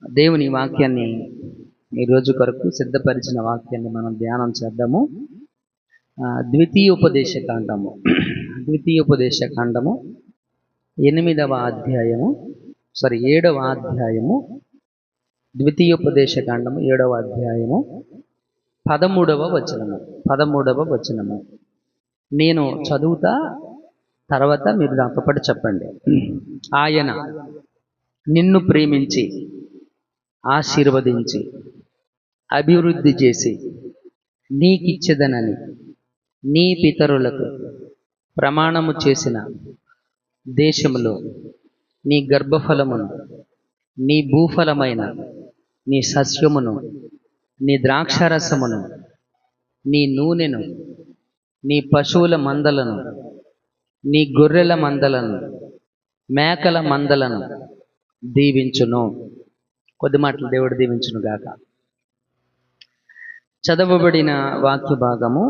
దేవుని వాక్యాన్ని ఈరోజు కొరకు సిద్ధపరిచిన వాక్యాన్ని మనం ధ్యానం చేద్దాము. ద్వితీయోపదేశకాండము 7వ అధ్యాయము, ద్వితీయోపదేశకాండము 7వ అధ్యాయము 13వ వచనము. నేను చదువుతా, తర్వాత మీరు నాతో పాటు చెప్పండి. ఆయన నిన్ను ప్రేమించి ఆశీర్వదించి అభివృద్ధి చేసి నీకిచ్చెదనని నీ పితరులకు ప్రమాణము చేసిన దేశములో నీ గర్భఫలమును, నీ భూఫలమైన నీ సస్యమును, నీ ద్రాక్షారసమును, నీ నూనెను, నీ పశువుల మందలను, నీ గొర్రెల మందలను, మేకల మందలను దీవించును. కొద్ది మాటలు దేవుడు దీవించును గాక. చదవబడిన వాక్య భాగము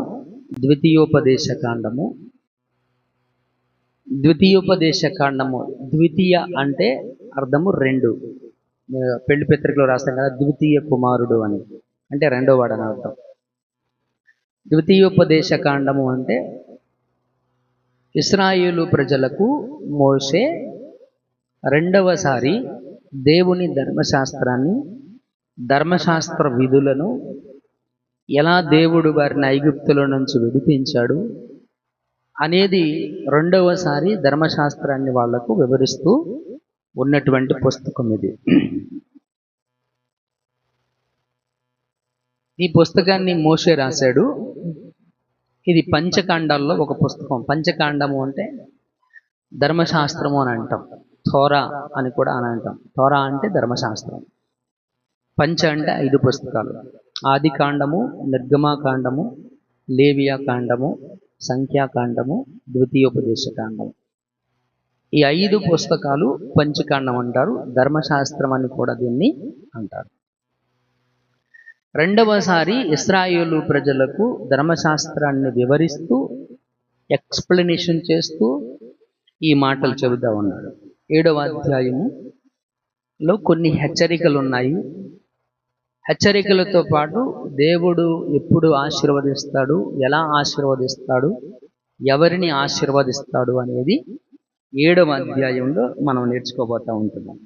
ద్వితీయోపదేశకాండము. ద్వితీయ అంటే అర్థము రెండు. పెళ్లి పత్రికలో రాస్తాం కదా, ద్వితీయ కుమారుడు అని, అంటే రెండో వాడు అని అర్థం. ద్వితీయోపదేశకాండము అంటే ఇశ్రాయేలు ప్రజలకు మోషే రెండవసారి దేవుని ధర్మశాస్త్ర విధులను, ఎలా దేవుడు వారిని ఐగుప్తుల నుంచి విడిపించాడు అనేది రెండవసారి ధర్మశాస్త్రాన్ని వాళ్లకు వివరిస్తూ ఉన్నటువంటి పుస్తకం ఇది. ఈ పుస్తకాన్ని మోషే రాశాడు. ఇది పంచకాండాల్లో ఒక పుస్తకం. పంచకాండము అంటే ధర్మశాస్త్రము అని అంటాం, థోరా అని కూడా అని అంటాం. థోరా అంటే ధర్మశాస్త్రం. పంచ అంటే 5 పుస్తకాలు: ఆదికాండము, నిర్గమాకాండము, లేవియాకాండము, సంఖ్యాకాండము, ద్వితీయోపదేశకాండము. ఈ 5 పుస్తకాలు పంచకాండం అంటారు. ధర్మశాస్త్రం అని కూడా దీన్ని అంటారు. రెండవసారి ఇశ్రాయేలు ప్రజలకు ధర్మశాస్త్రాన్ని వివరిస్తూ, ఎక్స్ప్లెనేషన్ చేస్తూ ఈ మాటలు చెబుతూ ఉన్నాడు. 7వ అధ్యాయములో కొన్ని హెచ్చరికలు ఉన్నాయి. హెచ్చరికలతో పాటు దేవుడు ఎప్పుడు ఆశీర్వదిస్తాడు, ఎలా ఆశీర్వదిస్తాడు, ఎవరిని ఆశీర్వదిస్తాడు అనేది 7వ అధ్యాయంలో మనం నేర్చుకోబోతూ ఉంటున్నాం.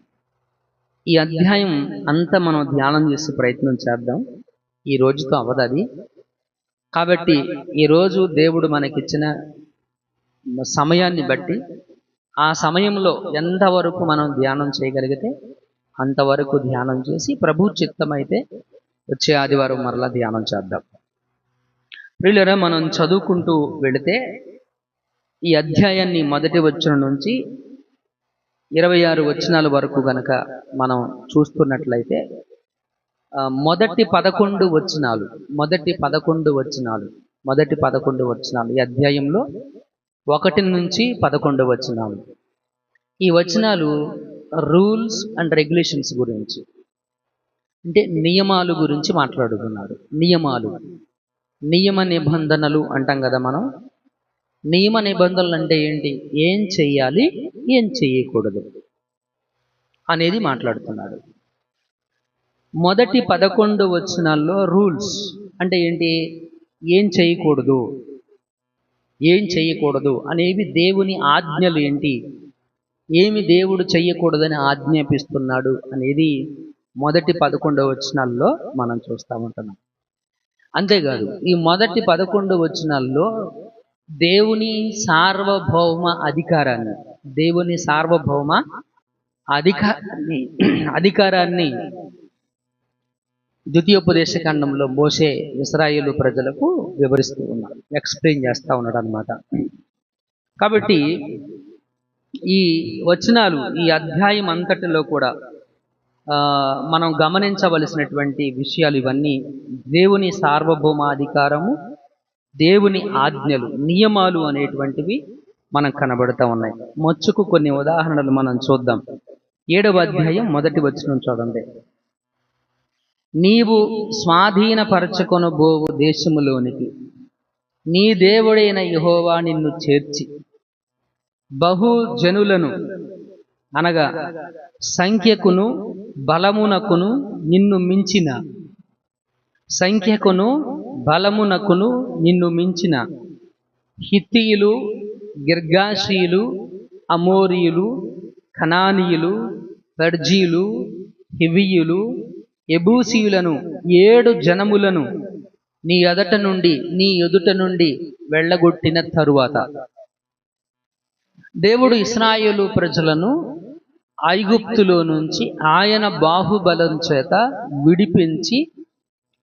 ఈ అధ్యాయం అంతా మనం ధ్యానం చేసే ప్రయత్నం చేద్దాం. ఈ రోజుతో అవదది. కాబట్టి ఈరోజు దేవుడు మనకిచ్చిన సమయాన్ని బట్టి, ఆ సమయంలో ఎంతవరకు మనం ధ్యానం చేయగలిగితే అంతవరకు ధ్యానం చేసి, ప్రభు చిత్తమైతే వచ్చే ఆదివారం మరలా ధ్యానం చేద్దాం. ప్రియులారా, మనం చదువుకుంటూ వెళితే ఈ అధ్యాయాన్ని మొదటి వచనం నుంచి 26 వచనాల వరకు గనక మనం చూస్తున్నట్లయితే మొదటి 11 వచనాలు ఈ అధ్యాయంలో 1 నుంచి 11 వచనాలు. ఈ వచనాలు రూల్స్ అండ్ రెగ్యులేషన్స్ గురించి, అంటే నియమాలు గురించి మాట్లాడుతున్నాడు. నియమ నిబంధనలు అంటాం కదా మనం. నియమ నిబంధనలు అంటే ఏంటి? ఏం చెయ్యాలి, ఏం చెయ్యకూడదు అనేది మాట్లాడుతున్నాడు. మొదటి 11 వచనాల్లో రూల్స్ అంటే ఏంటి? ఏం చేయకూడదు అనేవి దేవుని ఆజ్ఞలు ఏంటి, ఏమి దేవుడు చెయ్యకూడదని ఆజ్ఞాపిస్తున్నాడు అనేది మొదటి 11 వచనాల్లో మనం చూస్తూ ఉంటున్నాం. అంతేకాదు, ఈ మొదటి 11 వచనాల్లో దేవుని సార్వభౌమ అధికారాన్ని ద్వితీయోపదేశకాండంలో మోషే ఇశ్రాయేలు ప్రజలకు వివరిస్తూ ఉన్నాడు, ఎక్స్ప్లెయిన్ చేస్తూ ఉన్నాడు అన్నమాట. కాబట్టి ఈ వచనాలు, ఈ అధ్యాయం అంతటిలో కూడా మనం గమనించవలసినటువంటి విషయాలు ఇవన్నీ. దేవుని సార్వభౌమాధికారము, దేవుని ఆజ్ఞలు, నియమాలు అనేటువంటివి మనకు కనబడుతూ ఉన్నాయి. మొచ్చుకు కొన్ని ఉదాహరణలు మనం చూద్దాం. 7వ అధ్యాయం మొదటి వచనం చూడండి. నీవు స్వాధీనపరచుకొనబోవు దేశములోనికి నీ దేవుడైన యెహోవా నిన్ను చేర్చి బహు జనులను అనగా సంఖ్యకును బలమునకును నిన్ను మించిన సంఖ్యకును బలమునకును నిన్ను మించిన హిత్తీయులు, గిర్గాషీయులు, అమోరీయులు, కనానీయులు, పెర్జీయులు, హివ్వీయులు, యెబూసీయులను 7 జనములను నీ ఎదుట నుండి వెళ్ళగొట్టిన తరువాత దేవుడు ఇశ్రాయేలు ప్రజలను ఐగుప్తులో నుంచి ఆయన బాహుబలం చేత విడిపించి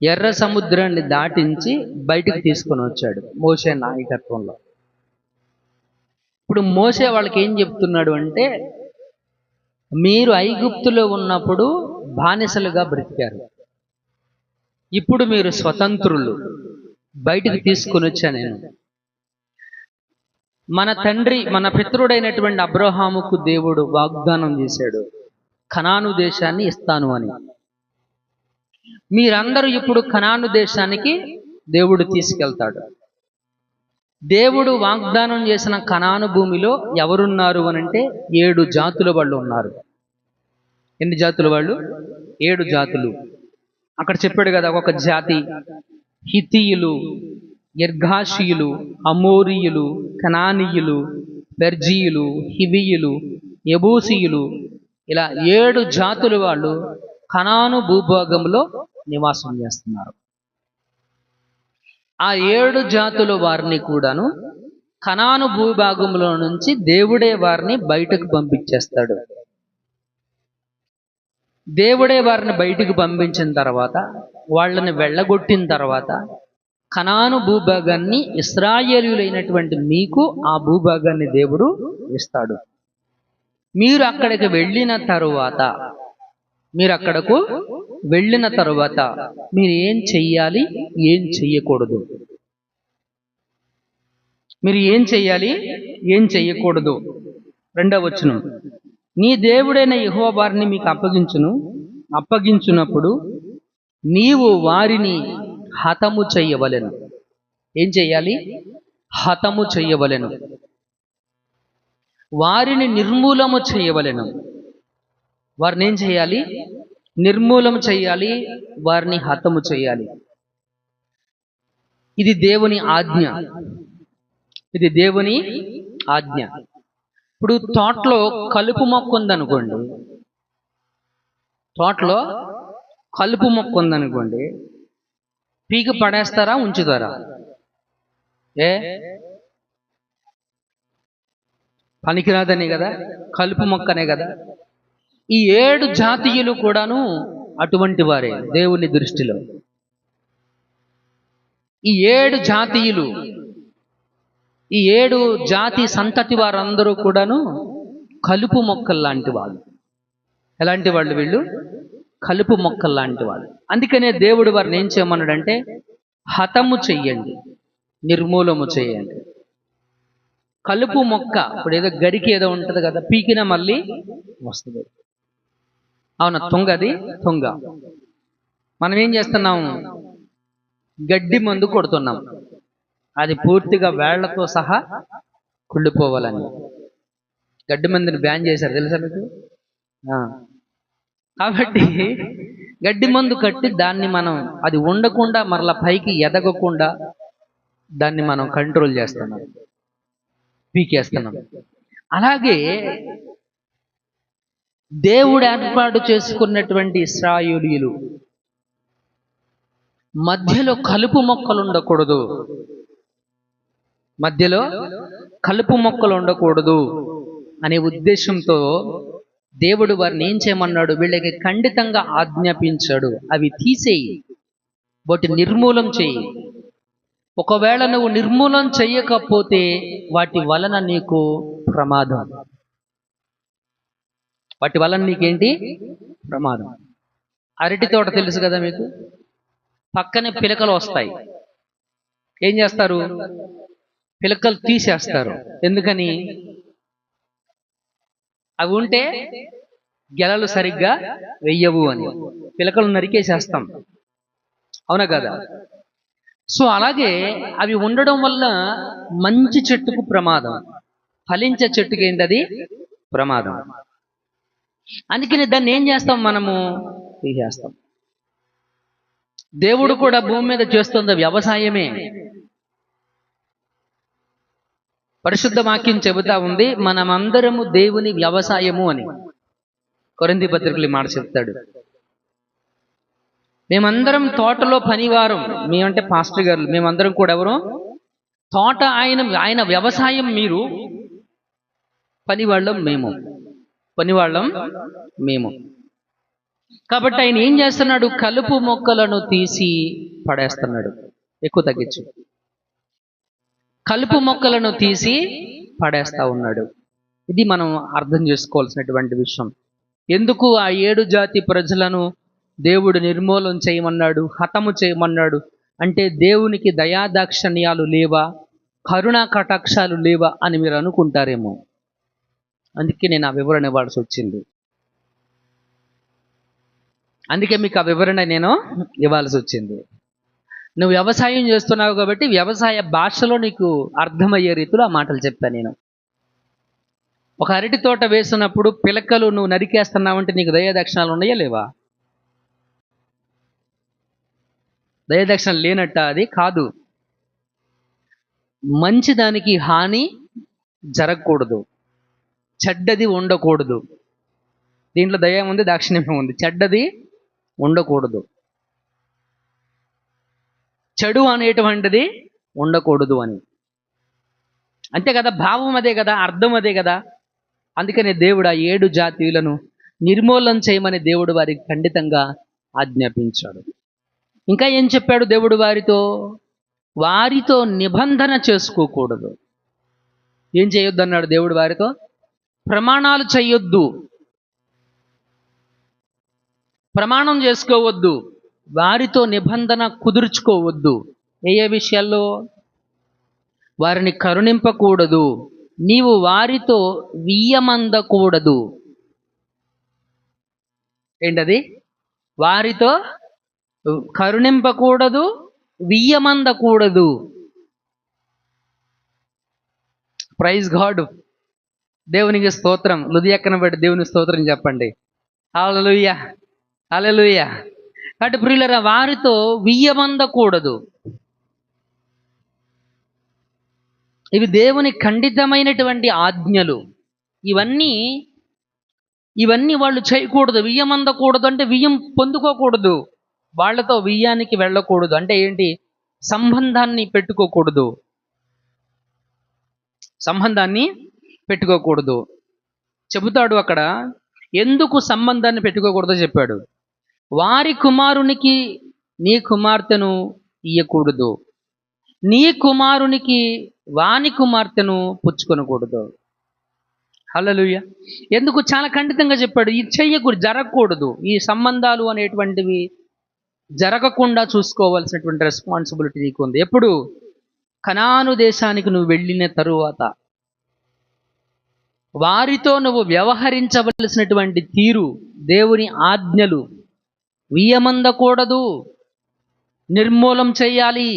ఎర్ర సముద్రాన్ని దాటించి బయటికి తీసుకొని వచ్చాడు మోషే నాయకత్వంలో. ఇప్పుడు మోషే వాళ్ళకి ఏం చెప్తున్నాడు అంటే, మీరు ఐగుప్తులో ఉన్నప్పుడు బానిసలుగా బ్రతికారు, ఇప్పుడు మీరు స్వతంత్రులు, బయటికి తీసుకొని వచ్చా నేను. మన పితరుడైనటువంటి అబ్రహాముకు దేవుడు వాగ్దానం చేశాడు, కనాను దేశాన్ని ఇస్తాను అని. మీరందరూ ఇప్పుడు కనాను దేశానికి దేవుడు తీసుకెళ్తాడు. దేవుడు వాగ్దానం చేసిన కనాను భూమిలో ఎవరున్నారు అనంటే 7 జాతుల వాళ్ళు ఉన్నారు. ఎన్ని జాతుల వాళ్ళు? 7 జాతులు. అక్కడ చెప్పాడు కదా, ఒక జాతి హిత్తీయులు, గిర్గాషీయులు, అమోరీయులు, కనానీయులు, పెర్జీయులు, హివ్వీయులు, యెబూసీయులు, ఇలా 7 జాతుల వాళ్ళు కనాను భూభాగంలో నివాసం చేస్తున్నారు. ఆ 7 జాతుల వారిని కూడాను కనాను భూభాగంలో నుంచి దేవుడే వారిని బయటకు పంపించేస్తాడు. దేవుడే వారిని బయటికి పంపించిన తర్వాత, వాళ్ళని వెళ్ళగొట్టిన తర్వాత, కనాను భూభాగాన్ని ఇశ్రాయేలీయులైనటువంటి మీకు ఆ భూభాగాన్ని దేవుడు ఇస్తాడు. మీరు అక్కడికి వెళ్ళిన తరువాత మీరు ఏం చెయ్యాలి, ఏం చెయ్యకూడదు, మీరు ఏం చెయ్యాలి, ఏం చెయ్యకూడదు. 2వ వచనం, నీ దేవుడైన యెహోవా వారిని మీకు అప్పగించున్నప్పుడు నీవు వారిని హతము చెయ్యవలెను. ఏం చెయ్యాలి? హతము చెయ్యవలెను. వారిని నిర్మూలము చెయ్యవలెను. వారిని ఏం చేయాలి? నిర్మూలన చెయ్యాలి, వారిని హతము చెయ్యాలి. ఇది దేవుని ఆజ్ఞ. ఇది దేవుని ఆజ్ఞ. ఇప్పుడు తోటలో కలుపు మొక్క ఉందనుకోండి, పీకి పడేస్తారా, ఉంచుతారా? పనికిరాదనే కదా, కలుపు మొక్కనే కదా. ఈ 7 జాతీయులు కూడాను అటువంటి వారే దేవుని దృష్టిలో. ఈ 7 జాతీయులు, ఈ 7 జాతి సంతతి వారందరూ కూడాను కలుపు మొక్కలు లాంటి వాళ్ళు. ఎలాంటి వాళ్ళు వీళ్ళు? కలుపు మొక్కలు లాంటి వాళ్ళు. అందుకనే దేవుడు వారిని ఏం చేయమన్నాడంటే, హతము చెయ్యండి, నిర్మూలము చేయండి. కలుపు మొక్క ఇప్పుడు ఏదో గరికి ఏదో ఉంటుంది కదా, పీకిన మళ్ళీ వస్తుంది. అవునా? తుంగది తుంగ. మనం ఏం చేస్తున్నాం? గడ్డి మందు కొడుతున్నాం, అది పూర్తిగా వేళ్లతో సహా కుళ్ళిపోవాలని. గడ్డి మందుని బ్యాన్ చేశారు, తెలుసా మీకు? కాబట్టి గడ్డి మందు కట్టి దాన్ని మనం, అది ఉండకుండా మరలా పైకి ఎదగకుండా దాన్ని మనం కంట్రోల్ చేస్తున్నాం, పీకేస్తున్నాం. అలాగే దేవుడు ఏర్పాటు చేసుకున్నటువంటి ఇశ్రాయేలీయులు మధ్యలో కలుపు మొక్కలు ఉండకూడదు, అనే ఉద్దేశంతో దేవుడు వారిని ఏం చేయమన్నాడు? వీళ్ళకి ఖండితంగా ఆజ్ఞాపించాడు, అవి తీసేయి, వాటి నిర్మూలం చేయి. ఒకవేళ నువ్వు నిర్మూలం చెయ్యకపోతే వాటి వలన నీకు ప్రమాదం. వాటి వలన నీకేంటి? ప్రమాదం. అరటి తోట తెలుసు కదా మీకు, పక్కనే పిలకలు వస్తాయి. ఏం చేస్తారు? పిలకలు తీసేస్తారు. ఎందుకని? అవి ఉంటే గెలలు సరిగ్గా వెయ్యవు అని పిలకలు నరికేసేస్తాం, అవునా కదా? సో అలాగే అవి ఉండడం వల్ల మంచి చెట్టుకు ప్రమాదం, ఫలించే చెట్టుకి ఏంటది? ప్రమాదం. అందుకని దాన్ని ఏం చేస్తాం మనము? తీసేస్తాం. దేవుడు కూడా భూమి మీద చేస్తున్న వ్యవసాయమే. పరిశుద్ధ వాక్యం చెబుతా ఉంది, మనమందరము దేవుని వ్యవసాయము అని. కొరింథీ పత్రికలు మాట చెప్తాడు. మేమందరం తోటలో పనివారం. మేమంటే పాస్టర్ గారు, మేమందరం కూడా ఎవరు? తోట ఆయన వ్యవసాయం, మీరు పనివాళ్ళం మేము. కాబట్టి ఆయన ఏం చేస్తున్నాడు? కలుపు మొక్కలను తీసి పడేస్తున్నాడు. ఎక్కువ తగ్గించు. కలుపు మొక్కలను తీసి పడేస్తా ఉన్నాడు. ఇది మనం అర్థం చేసుకోవాల్సినటువంటి విషయం. ఎందుకు ఆ 7 జాతి ప్రజలను దేవుడు నిర్మూలన చేయమన్నాడు, హతము చేయమన్నాడు అంటే దేవునికి దయాదాక్షణ్యాలు లేవా, కరుణా కటాక్షాలు లేవా అని మీరు అనుకుంటారేమో. అందుకే నేను ఆ వివరణ ఇవ్వాల్సి వచ్చింది. అందుకే మీకు ఆ వివరణ నేను ఇవ్వాల్సి వచ్చింది. నువ్వు వ్యవసాయం చేస్తున్నావు కాబట్టి వ్యవసాయ భాషలో నీకు అర్థమయ్యే రీతిలో ఆ మాటలు చెప్పాను నేను. ఒక అరటి తోట వేసినప్పుడు పిలకలు నువ్వు నరికేస్తున్నావంటే నీకు దయాదక్షిణాలు ఉన్నాయా లేవా? దయాదక్షిణాలు లేనట్ట? అది కాదు. మంచిదానికి హాని జరగకూడదు, చెడ్డది ఉండకూడదు. దీంట్లో దయ ఉంది, దాక్షిణ్యం ఉంది. చెడ్డది ఉండకూడదు, చెడు అనేటువంటిది ఉండకూడదు అని. అంతే కదా, భావం అదే కదా, అర్థం అదే కదా. అందుకనే దేవుడు ఆ 7 జాతీయులను నిర్మూలన చేయమని దేవుడు వారికి ఖండితంగా ఆజ్ఞాపించాడు. ఇంకా ఏం చెప్పాడు దేవుడు? వారితో నిబంధన చేసుకోకూడదు. ఏం చేయొద్దు అన్నాడు దేవుడు? వారితో ప్రమాణాలు చేయొద్దు, ప్రమాణం చేసుకోవద్దు, వారితో నిబంధన కుదుర్చుకోవద్దు. ఏ విషయాల్లో? వారిని కరుణింపకూడదు, నీవు వారితో వియ్యమందకూడదు. ఏంటది? వారితో కరుణింపకూడదు, వియ్యమందకూడదు. Praise God. దేవునికి స్తోత్రం. హృదయక్కన పెట్టి దేవుని స్తోత్రం చెప్పండి. హల్లెలూయా, హల్లెలూయా. కాబట్టి ప్రియులారా, వారితో వియ్యమందకూడదు. ఇవి దేవుని ఖండితమైనటువంటి ఆజ్ఞలు. ఇవన్నీ వాళ్ళు చేయకూడదు. వియ్యమందకూడదు అంటే వియ్యం పొందుకోకూడదు, వాళ్ళతో వియ్యానికి వెళ్ళకూడదు. అంటే ఏంటి? సంబంధాన్ని పెట్టుకోకూడదు. చెబుతాడు అక్కడ ఎందుకు సంబంధాన్ని పెట్టుకోకూడదో చెప్పాడు. వారి కుమారునికి నీ కుమార్తెను ఇయ్యకూడదు, నీ కుమారునికి వాని కుమార్తెను పుచ్చుకొనకూడదు. హల్లెలూయా. ఎందుకు? చాలా ఖండితంగా చెప్పాడు. ఇది చెయ్యకూడదు, జరగకూడదు. ఈ సంబంధాలు అనేటువంటివి జరగకుండా చూసుకోవాల్సినటువంటి రెస్పాన్సిబిలిటీ నీకు ఉంది. ఎప్పుడు? కనాను దేశానికి నువ్వు వెళ్ళిన తరువాత వారితో నువ్వు వ్యవహరించవలసినటువంటి తీరు, దేవుని ఆజ్ఞలు, వియ్యమందకూడదు, నిర్మూలం చెయ్యాలి,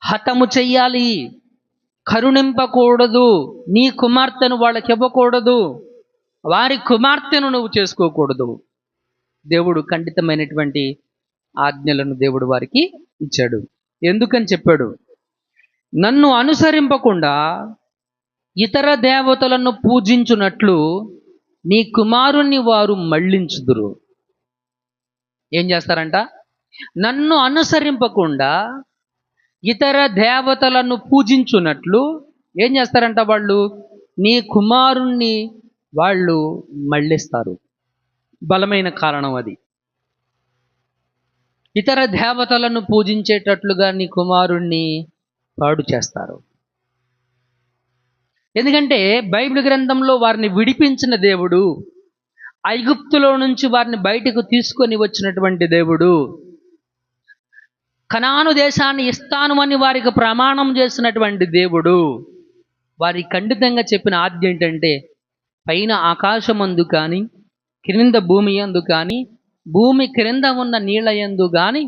హతము చెయ్యాలి, కరుణింపకూడదు, నీ కుమార్తెను వాళ్ళకి ఇవ్వకూడదు, వారి కుమార్తెను నువ్వు చేసుకోకూడదు. దేవుడు ఖండితమైనటువంటి ఆజ్ఞలను దేవుడు వారికి ఇచ్చాడు. ఎందుకని చెప్పాడు? నన్ను అనుసరింపకుండా ఇతర దేవతలను పూజించున్నట్లు నీ కుమారుణ్ణి వారు మళ్ళించుదురు. ఏం చేస్తారంట? నన్ను అనుసరింపకుండా ఇతర దేవతలను పూజించున్నట్లు ఏం చేస్తారంట? వాళ్ళు నీ కుమారుణ్ణి వాళ్ళు మళ్ళిస్తారు. బలమైన కారణం అది. ఇతర దేవతలను పూజించేటట్లుగా నీ కుమారుణ్ణి పాడు చేస్తారు. ఎందుకంటే బైబిల్ గ్రంథంలో వారిని విడిపించిన దేవుడు, ఐగుప్తులో నుంచి వారిని బయటకు తీసుకొని వచ్చినటువంటి దేవుడు, కనాను దేశాన్ని ఇస్తాను అని వారికి ప్రమాణం చేసినటువంటి దేవుడు, వారి ఖండితంగా చెప్పిన ఆజ్ఞ ఏంటంటే, పైన ఆకాశమందు కానీ, క్రింద భూమి యందు కానీ, భూమి క్రింద ఉన్న నీళ్ల యందు కానీ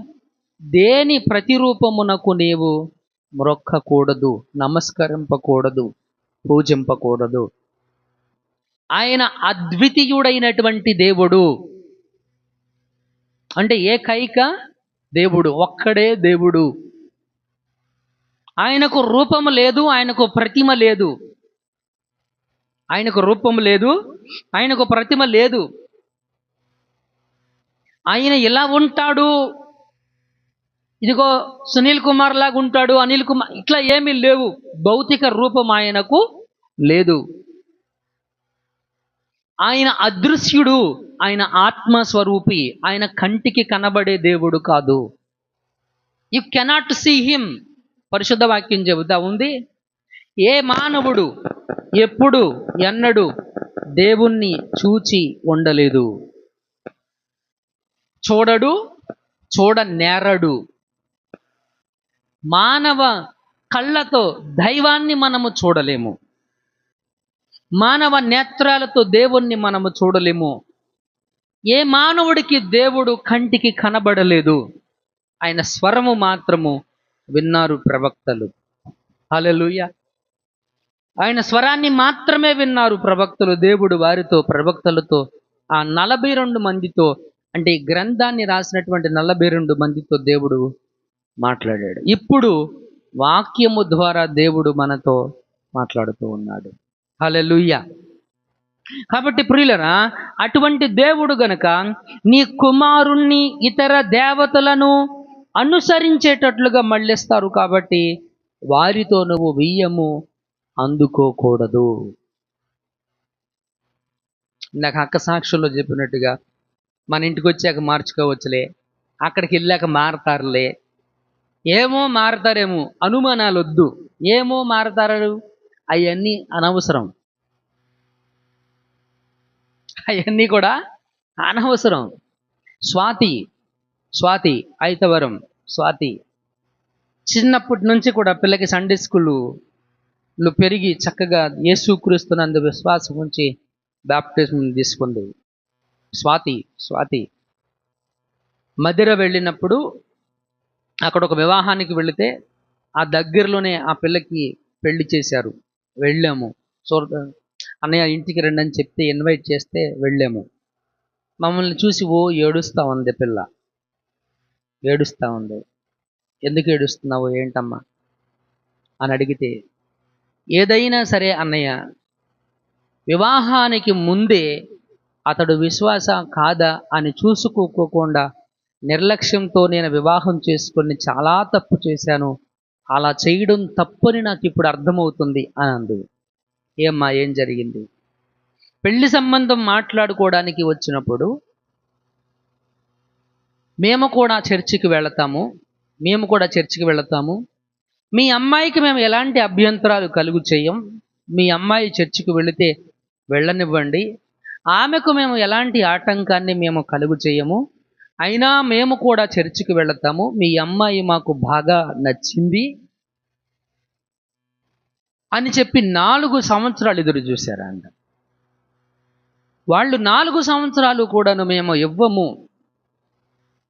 దేని ప్రతిరూపమునకు నీవు మ్రొక్కకూడదు, నమస్కరింపకూడదు, పూజింపకూడదు. ఆయన అద్వితీయుడైనటువంటి దేవుడు. అంటే ఏకైక దేవుడు, ఒక్కడే దేవుడు. ఆయనకు రూపము లేదు, ఆయనకు ప్రతిమ లేదు. ఆయనకు రూపము లేదు, ఆయనకు ప్రతిమ లేదు. ఆయన ఎలా ఉంటాడు, ఇదిగో సునీల్ కుమార్ లాగా ఉంటాడు, అనిల్ కుమార్, ఇట్లా ఏమీ లేవు. భౌతిక రూపం ఆయనకు లేదు. ఆయన అదృశ్యుడు, ఆయన ఆత్మస్వరూపి, ఆయన కంటికి కనబడే దేవుడు కాదు. You cannot see him. పరిశుద్ధ వాక్యం చెబుతా ఉంది, ఏ మానవుడు ఎప్పుడు ఎన్నడూ దేవుణ్ణి చూచి ఉండలేదు, చూడడు, చూడనేరడు. మానవ కళ్ళతో దైవాన్ని మనము చూడలేము, మానవ నేత్రాలతో దేవుణ్ణి మనము చూడలేము. ఏ మానవుడికి దేవుడు కంటికి కనబడలేదు, ఆయన స్వరము మాత్రము విన్నారు ప్రవక్తలు. హల్లెలూయా. ఆయన స్వరాన్ని మాత్రమే విన్నారు ప్రవక్తలు. దేవుడు వారితో, ప్రవక్తలతో, ఆ 42 మందితో, అంటే ఈ గ్రంథాన్ని రాసినటువంటి 42 మందితో దేవుడు మాట్లాడాడు. ఇప్పుడు వాక్యము ద్వారా దేవుడు మనతో మాట్లాడుతూ ఉన్నాడు. హల్లెలూయా. కాబట్టి ప్రియులరా, అటువంటి దేవుడు గనుక నీ కుమారుణ్ణి ఇతర దేవతలను అనుసరించేటట్లుగా మళ్ళిస్తారు. కాబట్టి వారితో నువ్వు బియ్యము అందుకోకూడదు. నాకు అక్క సాక్షుల్లో చెప్పినట్టుగా, మన ఇంటికి వచ్చాక మార్చుకోవచ్చులే, అక్కడికి వెళ్ళాక మారతారులే, ఏమో మారతారేమో, అనుమానాలు వద్దు. ఏమో మారతారు, అవన్నీ అనవసరం. అవన్నీ కూడా అనవసరం. స్వాతి ఐతవరం స్వాతి చిన్నప్పటి నుంచి కూడా పిల్లకి సండే స్కూల్లో పెరిగి చక్కగా యేసుక్రీస్తునందు విశ్వాసం ఉంచి బాప్టిజం తీసుకుంది. స్వాతి మదిర వెళ్ళినప్పుడు అక్కడ ఒక వివాహానికి వెళితే ఆ దగ్గరలోనే ఆ పిల్లకి పెళ్లి చేశారు. వెళ్ళాము. అన్నయ్య ఇంటికి రండి అని చెప్తే ఇన్వైట్ చేస్తే వెళ్ళాము. మమ్మల్ని చూసి ఏడుస్తూ ఉంది పిల్ల, ఏడుస్తూ ఉంది. ఎందుకు ఏడుస్తున్నావు, ఏంటమ్మా అని అడిగితే, ఏదైనా సరే అన్నయ్య, వివాహానికి ముందే అతడు విశ్వాస కాదా అని చూసుకోకుండా నిర్లక్ష్యంతో నేను వివాహం చేసుకొని చాలా తప్పు చేశాను, అలా చేయడం తప్పని నాకు ఇప్పుడు అర్థమవుతుంది అని అంది. ఏమ్మా, ఏం జరిగింది? పెళ్లి సంబంధం మాట్లాడుకోవడానికి వచ్చినప్పుడు మేము కూడా చర్చికి వెళతాము, మీ అమ్మాయికి మేము ఎలాంటి అభ్యంతరాలు కలుగు చేయం. మీ అమ్మాయి చర్చికి వెళితే వెళ్ళనివ్వండి, ఆమెకు మేము ఎలాంటి ఆటంకాన్ని మేము కలుగు చేయము. అయినా మేము కూడా చర్చికి వెళతాము. మీ అమ్మాయి మాకు బాగా నచ్చింది అని చెప్పి 4 సంవత్సరాలు ఎదురు చూశారంట. వాళ్ళు 4 సంవత్సరాలు కూడాను మేము ఇవ్వము.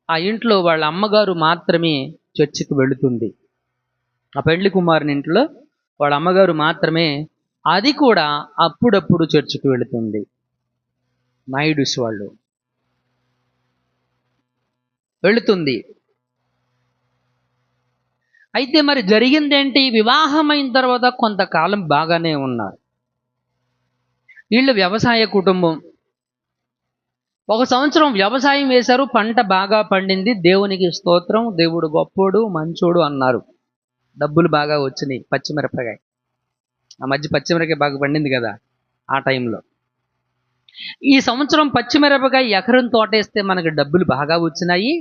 ఆ ఇంట్లో వాళ్ళ అమ్మగారు మాత్రమే చర్చికి వెళుతుంది. ఆ పెళ్లి కుమారుని ఇంట్లో వాళ్ళ అమ్మగారు మాత్రమే, అది కూడా అప్పుడప్పుడు చర్చికి వెళుతుంది. నాయుడుస్ వాళ్ళు వెళుతుంది. అయితే మరి జరిగిందేంటి? వివాహమైన తర్వాత కొంతకాలం బాగానే ఉన్నారు. వీళ్ళు వ్యవసాయ కుటుంబం. 1 సంవత్సరం వ్యవసాయం వేశారు, పంట బాగా పండింది. దేవునికి స్తోత్రం, దేవుడు గొప్పోడు మంచోడు అన్నారు. డబ్బులు బాగా వచ్చినాయి. పచ్చిమిరపకాయ, ఆ మధ్య పచ్చిమిరపకాయ బాగా పండింది కదా ఆ టైంలో. ఈ సంవత్సరం పచ్చిమిరపకాయ ఎకరం తోటేస్తే మనకి డబ్బులు బాగా వచ్చినాయి.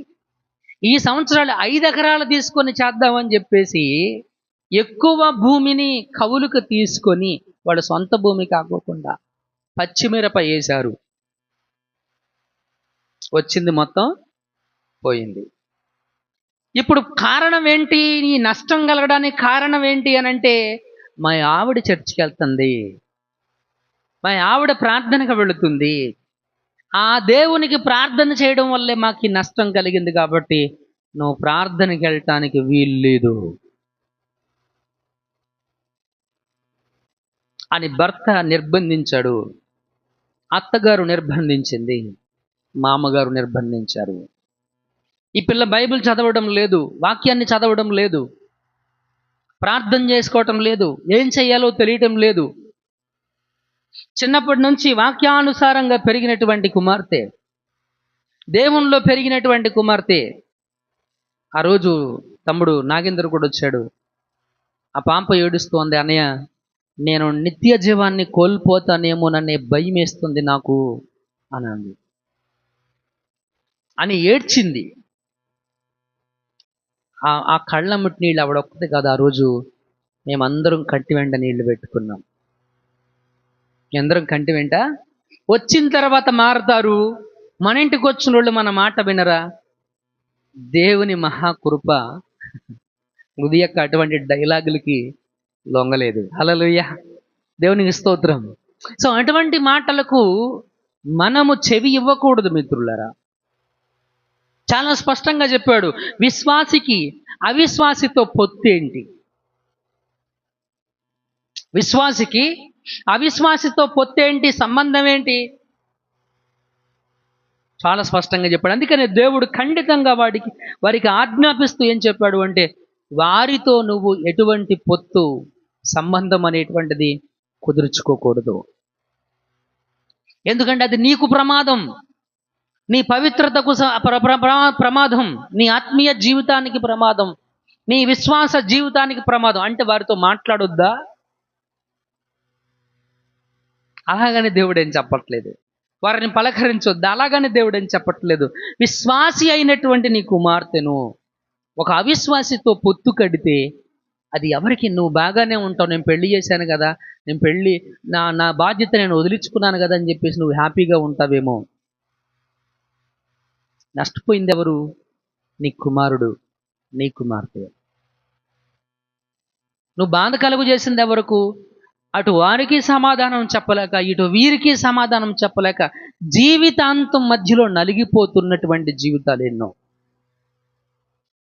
ఈ సంవత్సరాలు 5 ఎకరాలు తీసుకొని చేద్దామని చెప్పేసి ఎక్కువ భూమిని కవులుకు తీసుకొని, వాళ్ళ సొంత భూమి కాకోకుండా పచ్చిమిరప వేశారు. వచ్చింది మొత్తం పోయింది. ఇప్పుడు కారణం ఏంటి? ఈ నష్టం కలగడానికి కారణం ఏంటి అని అంటే, మా ఆవిడ చర్చికి వెళ్తుంది, మా ఆవిడ ప్రార్థనకు వెళుతుంది, ఆ దేవునికి ప్రార్థన చేయడం వల్లే మాకు ఈ నష్టం కలిగింది, కాబట్టి నువ్వు ప్రార్థనకి వెళ్ళటానికి వీల్లేదు అని భర్త నిర్బంధించాడు. అత్తగారు నిర్బంధించింది, మామగారు నిర్బంధించారు. ఈ పిల్ల బైబిల్ చదవడం లేదు, వాక్యాన్ని చదవడం లేదు, ప్రార్థన చేసుకోవటం లేదు, ఏం చెయ్యాలో తెలియటం లేదు. చిన్నప్పటి నుంచి వాక్యానుసారంగా పెరిగినటువంటి కుమార్తె, దేవునిలో పెరిగినటువంటి కుమార్తె. ఆ రోజు తమ్ముడు నాగేంద్ర కూడా వచ్చాడు. ఆ పాంప ఏడుస్తోంది, అన్నయ్య నేను నిత్య జీవాన్ని కోల్పోతానేమోననే భయం వేస్తుంది నాకు అని అని ఏడ్చింది. ఆ కళ్ళమ్మటి నీళ్ళు ఆవిడొక్కతే కాదు, ఆ రోజు మేమందరం కంటి వెంట నీళ్లు పెట్టుకున్నాం. అందరం కంటి వెంట. వచ్చిన తర్వాత మారతారు, మన ఇంటికి వచ్చిన వాళ్ళు మన మాట వినరా? దేవుని మహాకృప ఉదయక్క అటువంటి డైలాగులకి లొంగలేదు. హల్లెలూయా, దేవునికి స్తోత్రం. సో అటువంటి మాటలకు మనము చెవి ఇవ్వకూడదు మిత్రులారా. చాలా స్పష్టంగా చెప్పాడు, విశ్వాసికి అవిశ్వాసితో పొత్తేంటి? విశ్వాసికి అవిశ్వాసితో పొత్తేంటి, సంబంధం ఏంటి? చాలా స్పష్టంగా చెప్పాడు. అందుకనే దేవుడు ఖండితంగా వారికి ఆజ్ఞాపిస్తూ ఏం చెప్పాడు అంటే, వారితో నువ్వు ఎటువంటి పొత్తు, సంబంధం అనేటువంటిది కుదుర్చుకోకూడదు. ఎందుకంటే అది నీకు ప్రమాదం, నీ పవిత్రతకు ప్రమాదం, నీ ఆత్మీయ జీవితానికి ప్రమాదం, నీ విశ్వాస జీవితానికి ప్రమాదం. అంటే వారితో మాట్లాడొద్దా? అలాగని దేవుడు ఏం చెప్పట్లేదు. వారిని పలకరించొద్దా? అలాగని దేవుడు ఏం చెప్పట్లేదు. విశ్వాసి అయినటువంటి నీ కుమార్తెను ఒక అవిశ్వాసితో పొత్తు కడితే అది ఎవరికి? నువ్వు బాగానే ఉంటావు, నేను పెళ్లి చేశాను కదా, నేను పెళ్లి నా బాధ్యత నేను వదిలించుకున్నాను కదా అని చెప్పేసి నువ్వు హ్యాపీగా ఉంటావేమో. నష్టపోయింది ఎవరు? నీ కుమారుడు, నీ కుమార్తె. నువ్వు బాధ కలుగు చేసింది ఎవరకు? అటు వారికి సమాధానం చెప్పలేక, ఇటు వీరికి సమాధానం చెప్పలేక జీవితాంతం మధ్యలో నలిగిపోతున్నటువంటి జీవితాలు ఎన్నో.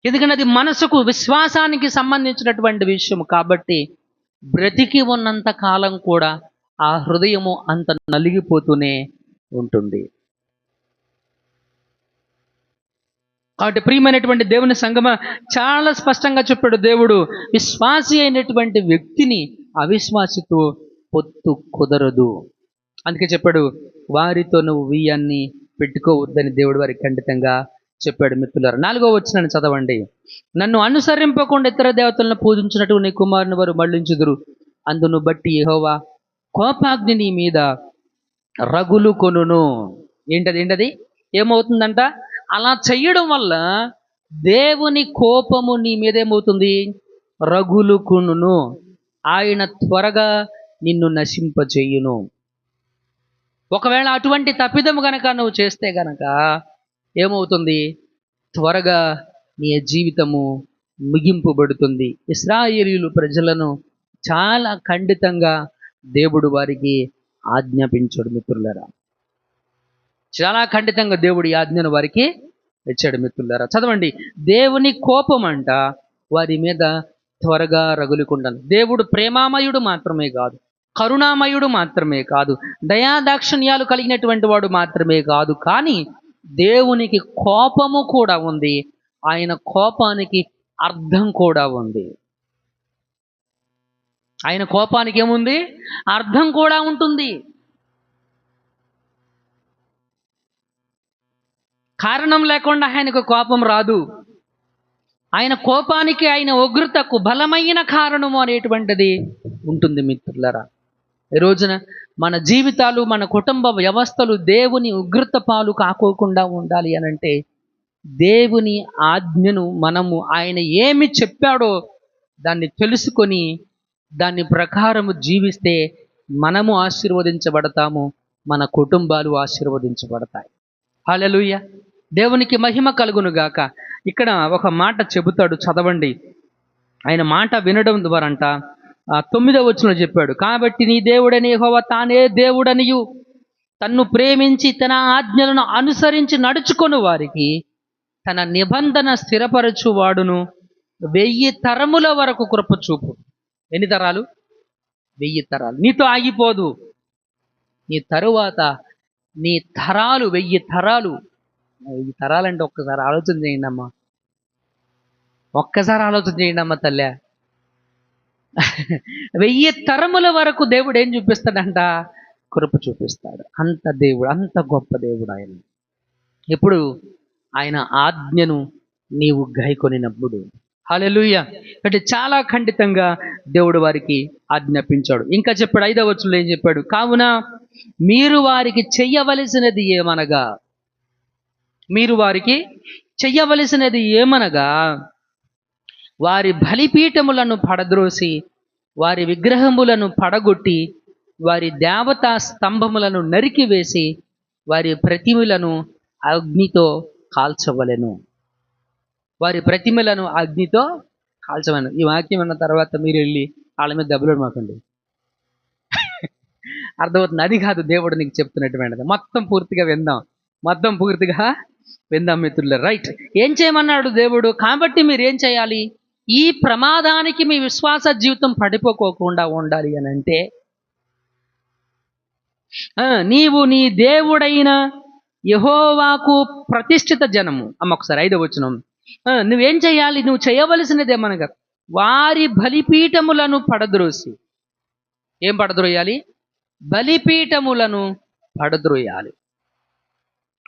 ఎందుకంటే అది మనసుకు, విశ్వాసానికి సంబంధించినటువంటి విషయం కాబట్టి బ్రతికి ఉన్నంత కాలం కూడా ఆ హృదయము అంత నలిగిపోతూనే ఉంటుంది. కాబట్టి ప్రియమైనటువంటి దేవుని సంగమ, చాలా స్పష్టంగా చెప్పాడు దేవుడు, విశ్వాసి అయినటువంటి వ్యక్తిని అవిశ్వాసితో పొత్తు కుదరదు. అందుకే చెప్పాడు, వారితో నువ్వు వియ్యాన్ని పెట్టుకోవద్దని దేవుడు వారికి ఖండితంగా చెప్పాడు. మిత్రులారా, 4వ వచనాన్ని చదవండి. నన్ను అనుసరింపకుండా ఇతర దేవతలను పూజించినట్టు నీ కుమారుని వారు మళ్లించుదురు, అందును బట్టి యెహోవా కోపాగ్ని నీ మీద రగులు కొనును. ఏంటది? ఏమవుతుందంట? అలా చెయ్యడం వల్ల దేవుని కోపము నీ మీద ఏమవుతుంది? రగులు కొనును. ఆయన త్వరగా నిన్ను నశింపచేయును. ఒకవేళ అటువంటి తప్పిదము గనక నువ్వు చేస్తే గనక ఏమవుతుంది? త్వరగా నీ జీవితము ముగింపబడుతుంది. ఇశ్రాయేలీయులు ప్రజలను చాలా ఖండితంగా దేవుడు వారికి ఆజ్ఞాపించాడు. మిత్రులారా, చాలా ఖండితంగా దేవుడి ఆజ్ఞను వారికి ఇచ్చాడు. మిత్రులారా చదవండి. దేవుని కోపం అంట వారి మీద త్వరగా రగులుకుంటాను. దేవుడు ప్రేమామయుడు మాత్రమే కాదు, కరుణామయుడు మాత్రమే కాదు, దయాదాక్షిణ్యాలు కలిగినటువంటి వాడు మాత్రమే కాదు, కానీ దేవునికి కోపము కూడా ఉంది. ఆయన కోపానికి అర్థం కూడా ఉంది. ఆయన కోపానికి ఏముంది? అర్థం కూడా ఉంటుంది. కారణం లేకుండా ఆయనకు కోపం రాదు. ఆయన కోపానికి, ఆయన ఉగ్రతకు బలమైన కారణము అనేటువంటిది ఉంటుంది. మిత్రులారా, ఈ రోజున మన జీవితాలు, మన కుటుంబ వ్యవస్థలు దేవుని ఉగ్రత పాలు కాకోకుండా ఉండాలి అనంటే దేవుని ఆజ్ఞను మనము, ఆయన ఏమి చెప్పాడో దాన్ని తెలుసుకొని దాని ప్రకారము జీవిస్తే మనము ఆశీర్వదించబడతాము, మన కుటుంబాలు ఆశీర్వదించబడతాయి. హల్లెలూయా, దేవునికి మహిమ కలుగును గాక. ఇక్కడ ఒక మాట చెబుతాడు, చదవండి. ఆయన మాట వినడం ద్వారా అంట 9వ వచనంలో చెప్పాడు, కాబట్టి నీ దేవుడని యెహోవా తానే దేవుడనియు తన్ను ప్రేమించి తన ఆజ్ఞలను అనుసరించి నడుచుకొని వారికి తన నిబంధన స్థిరపరచువాడును 1000 తరముల వరకు కృప చూపు. ఎన్ని తరాలు? 1000 తరాలు. నీతో ఆగిపోదు. నీ తరువాత నీ తరాలు 1000 తరాలు. 1000 తరాలంటే ఒక్కసారి ఆలోచన చేయండి అమ్మా. ఒక్కసారి ఆలోచన చేయండి అమ్మ తల్లే. 1000 తరముల వరకు దేవుడు ఏం చూపిస్తాడంట? కృప చూపిస్తాడు. అంత దేవుడు, అంత గొప్ప దేవుడు ఆయన. ఎప్పుడు? ఆయన ఆజ్ఞను నీవు గైకొనినప్పుడు. హల్లెలూయా. అంటే చాలా ఖండితంగా దేవుడు వారికి ఆజ్ఞాపించాడు. ఇంకా చెప్పాడు 5వ వచనంలో ఏం చెప్పాడు? కావున మీరు వారికి చెయ్యవలసినది ఏమనగా, మీరు వారికి చెయ్యవలసినది ఏమనగా, వారి బలిపీఠములను పడద్రోసి, వారి విగ్రహములను పడగొట్టి, వారి దేవతా స్తంభములను నరికివేసి, వారి ప్రతిమలను అగ్నితో కాల్చవలెను. వారి ప్రతిమలను అగ్నితో కాల్చవలను. ఈ వాక్యం అన్న తర్వాత మీరు వెళ్ళి వాళ్ళ మీద దెబ్బలు మాకండి. అర్థమవుతుంది? అది కాదు దేవుడు నీకు చెప్తున్నటువంటిది. మొత్తం పూర్తిగా విందాం మిత్రులు. రైట్. ఏం చేయమన్నాడు దేవుడు? కాబట్టి మీరు ఏం చేయాలి? ఈ ప్రమాదానికి మీ విశ్వాస జీవితం పడిపోకోకుండా ఉండాలి అని అంటే, నీవు నీ దేవుడైన యెహోవాకు ప్రతిష్ఠిత జనము. ఒకసారి 5వ వచనం. నువ్వేం చేయాలి? నువ్వు చేయవలసినది ఏమనగా, వారి బలిపీఠములను పడద్రోసి. ఏం పడద్రోయాలి? బలిపీఠములను పడద్రోయాలి.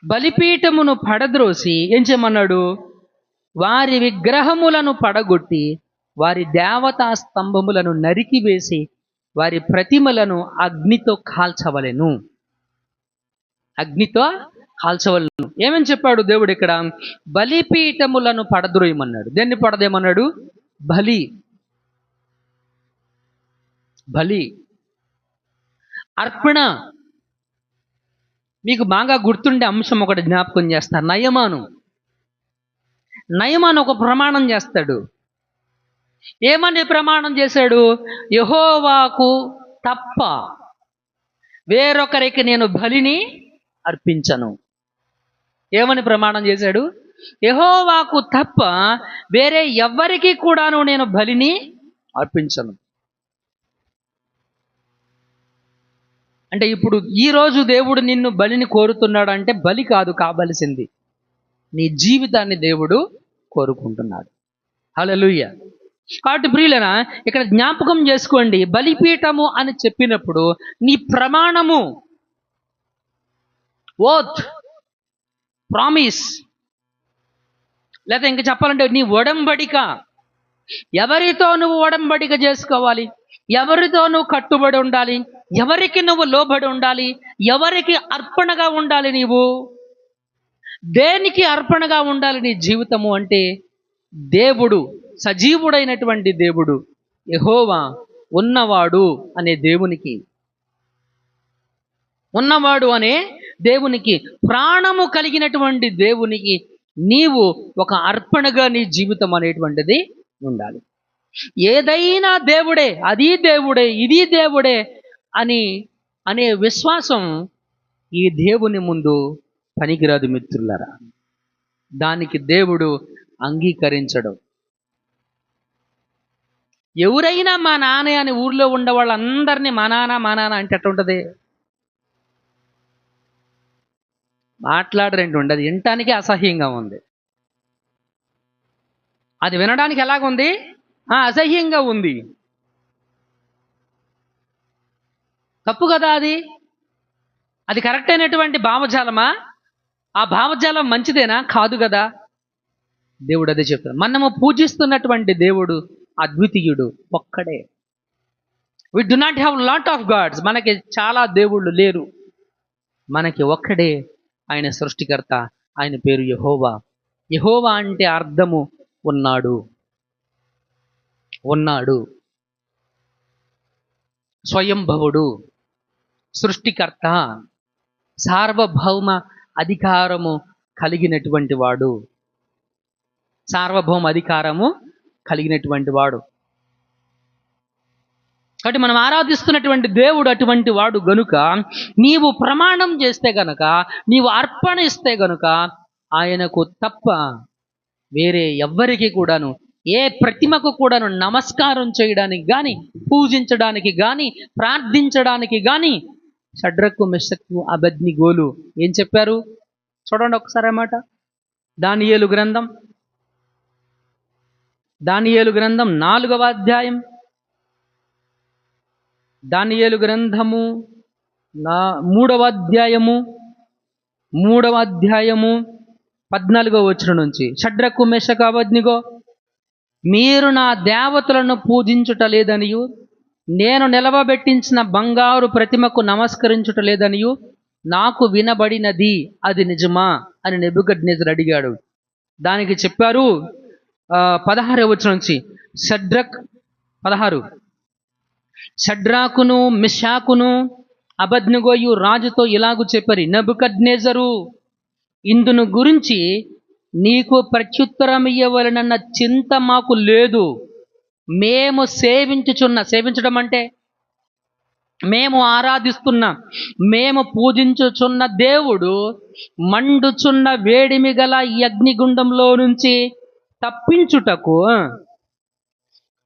బలిపీఠమును పడద్రోసి ఏం చేయమన్నాడు? వారి విగ్రహములను పడగొట్టి, వారి దేవతా స్తంభములను నరికివేసి, వారి ప్రతిమలను అగ్నితో కాల్చవలెను. అగ్నితో కాల్చవలను. ఏమని చెప్పాడు దేవుడు ఇక్కడ? బలిపీఠములను పడద్రోయమన్నాడు. దేన్ని పడదేమన్నాడు? బలి అర్పణ. మీకు బాగా గుర్తుండే అంశం ఒకటి జ్ఞాపకం చేస్తారు. నయమాను ఒక ప్రమాణం చేస్తాడు. ఏమని ప్రమాణం చేశాడు? యెహోవాకు తప్ప వేరొకరికి నేను బలిని అర్పించను. ఏమని ప్రమాణం చేశాడు? యెహోవాకు తప్ప వేరే ఎవ్వరికి కూడాను నేను బలిని అర్పించను. అంటే ఇప్పుడు ఈరోజు దేవుడు నిన్ను బలిని కోరుతున్నాడు అంటే, బలి కాదు కావలసింది, నీ జీవితాన్ని దేవుడు కోరుకుంటున్నాడు. హల్లెలూయా. కాబట్టి ప్రియులరా, ఇక్కడ జ్ఞాపకం చేసుకోండి, బలిపీఠము అని చెప్పినప్పుడు నీ ప్రమాణము, ఓత్, ప్రామిస్, లేదా ఇంకా చెప్పాలంటే నీ ఒడంబడిక. ఎవరితో నువ్వు ఒడంబడిక చేసుకోవాలి? ఎవరితో నువ్వు కట్టుబడి ఉండాలి? ఎవరికి నువ్వు లోబడి ఉండాలి? ఎవరికి అర్పణగా ఉండాలి? నీవు దేనికి అర్పణగా ఉండాలి నీ జీవితము అంటే, దేవుడు, సజీవుడైనటువంటి దేవుడు యెహోవా ఉన్నవాడు అనే దేవునికి, ప్రాణము కలిగినటువంటి దేవునికి నీవు ఒక అర్పణగా నీ జీవితం అనేటువంటిది ఉండాలి. ఏదైనా దేవుడే, అది దేవుడే, ఇది దేవుడే అనే విశ్వాసం ఈ దేవుని ముందు పనికిరాదు మిత్రులారా. దానికి దేవుడు అంగీకరించడు. ఎవరైనా మా నాన్న అని ఊర్లో ఉండే వాళ్ళందరినీ మా నాన్న అంటే అట్లా ఉంటుంది. మాట్లాడరేంటి ఉండదు, వినటానికి అసహ్యంగా ఉంది. అది వినడానికి ఎలాగుంది? అసహ్యంగా ఉంది. తప్పు కదా అది కరెక్ట్ అయినటువంటి భావజాలమా? ఆ భావజాలం మంచిదేనా? కాదు కదా. దేవుడు అదే చెప్తాడు. మనము పూజిస్తున్నటువంటి దేవుడు అద్వితీయుడు, ఒక్కడే. We do not have lot of gods. మనకి చాలా దేవుళ్ళు లేరు, మనకి ఒక్కడే. ఆయన సృష్టికర్త, ఆయన పేరు యెహోవా. యెహోవా అంటే అర్థము ఉన్నాడు, స్వయంభవుడు, సృష్టికర్త, సార్వభౌమ అధికారము కలిగినటువంటి వాడు, కాబట్టి మనం ఆరాధిస్తున్నటువంటి దేవుడు అటువంటి వాడు గనుక, నీవు ప్రమాణం చేస్తే గనుక, నీవు అర్పణ ఇస్తే గనుక, ఆయనకు తప్ప వేరే ఎవ్వరికి కూడాను, ఏ ప్రతిమకు కూడాను నమస్కారం చేయడానికి కానీ, పూజించడానికి కానీ, ప్రార్థించడానికి కానీ షడ్రకు మెషకు అబేద్నెగోలు ఏం చెప్పారు? చూడండి ఒకసారి మాట. దానియేలు గ్రంథం 4వ అధ్యాయం. దానియేలు గ్రంథము 3వ అధ్యాయము 14వ వచనం నుంచి. షడ్రకు మెషకు అబేద్నెగో, మీరు నా దేవతలను పూజించుట లేదనియు, నేను నిలవబెట్టించిన బంగారు ప్రతిమకు నమస్కరించుట లేదనియు నాకు వినబడినది, అది నిజమా అని నెబుకద్నెజరు అడిగాడు. దానికి చెప్పారు 16వ వచనం నుంచి. 16 షడ్రాకును మిషాకును అబేద్నెగోయు రాజుతో ఇలాగు చెప్పారు, నెబుకద్నెజరు, ఇందును గురించి నీకు ప్రత్యుత్తరం ఇయ్యవలెనన్న చింత మాకు లేదు. మేము సేవించడం అంటే మేము ఆరాధిస్తున్న, మేము పూజించుచున్న దేవుడు మండుచున్న వేడిమి గల ఈ అగ్నిగుండంలో నుంచి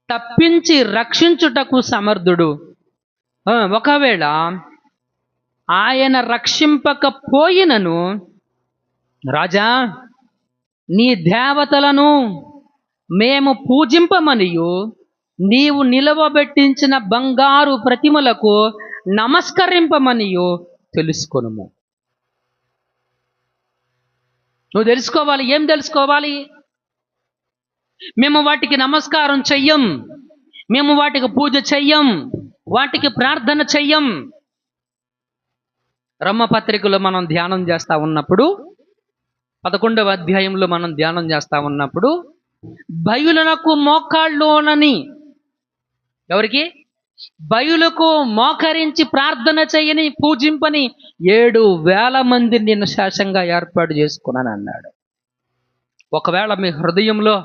తప్పించి రక్షించుటకు సమర్థుడు. ఒకవేళ ఆయన రక్షింపకపోయినను, రాజా, నీ దేవతలను మేము పూజింపమనియు నీవు నిలవబెట్టించిన బంగారు ప్రతిమలకు నమస్కరింపమనియు తెలుసుకొనుము. నువ్వు తెలుసుకోవాలి. ఏం తెలుసుకోవాలి? మేము వాటికి నమస్కారం చెయ్యం, మేము వాటికి పూజ చెయ్యం, వాటికి ప్రార్థన చెయ్యం. రమ్మపత్రికలో మనం ధ్యానం చేస్తా ఉన్నప్పుడు, 11వ అధ్యాయంలో మనం ధ్యానం చేస్తా ఉన్నప్పుడు, బయలునకు మోకాళ్ళునని, ఎవరికి? బయలుకు మోకరించి ప్రార్థన చేయని, పూజింపని 7,000 మందిని నేను శాసంగా ఏర్పాటు చేసుకున్నాను అన్నాడు. ఒకవేళ మీ హృదయంలో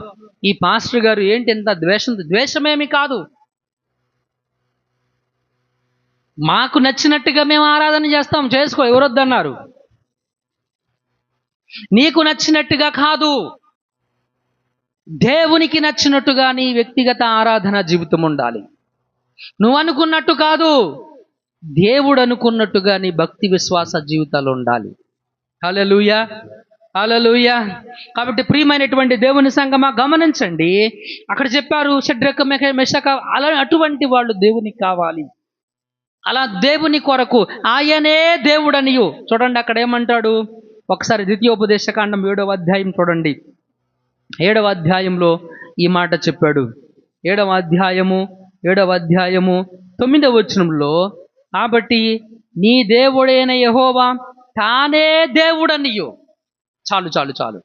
ఈ పాస్టర్ గారు ఏంటి ఎంత ద్వేషమేమి కాదు, మాకు నచ్చినట్టుగా మేము ఆరాధన చేస్తాం, చేసుకో, ఎవరొద్దన్నారు. నీకు నచ్చినట్టుగా కాదు, దేవునికి నచ్చినట్టుగా నీ వ్యక్తిగత ఆరాధన జీవితం ఉండాలి. నువ్వు అనుకున్నట్టు కాదు, దేవుడు అనుకున్నట్టుగా నీ భక్తి విశ్వాస జీవితాలు ఉండాలి. హల్లెలూయా, హల్లెలూయా. కాబట్టి ప్రియమైనటువంటి దేవుని సంగమా, గమనించండి, అక్కడ చెప్పారు షడ్రకు మెషకు, అలా అటువంటి వాళ్ళు దేవునికి కావాలి. అలా దేవుని కొరకు ఆయనే దేవుడనియు. చూడండి అక్కడ ఏమంటాడు ఒకసారి, ద్వితీయోపదేశకాండం 7వ అధ్యాయం చూడండి. 7వ అధ్యాయంలో ఈ మాట చెప్పాడు. 7వ అధ్యాయము 9వ వచనంలో, కాబట్టి నీ దేవుడైన యెహోవా తానే దేవుడనియు. చాలు.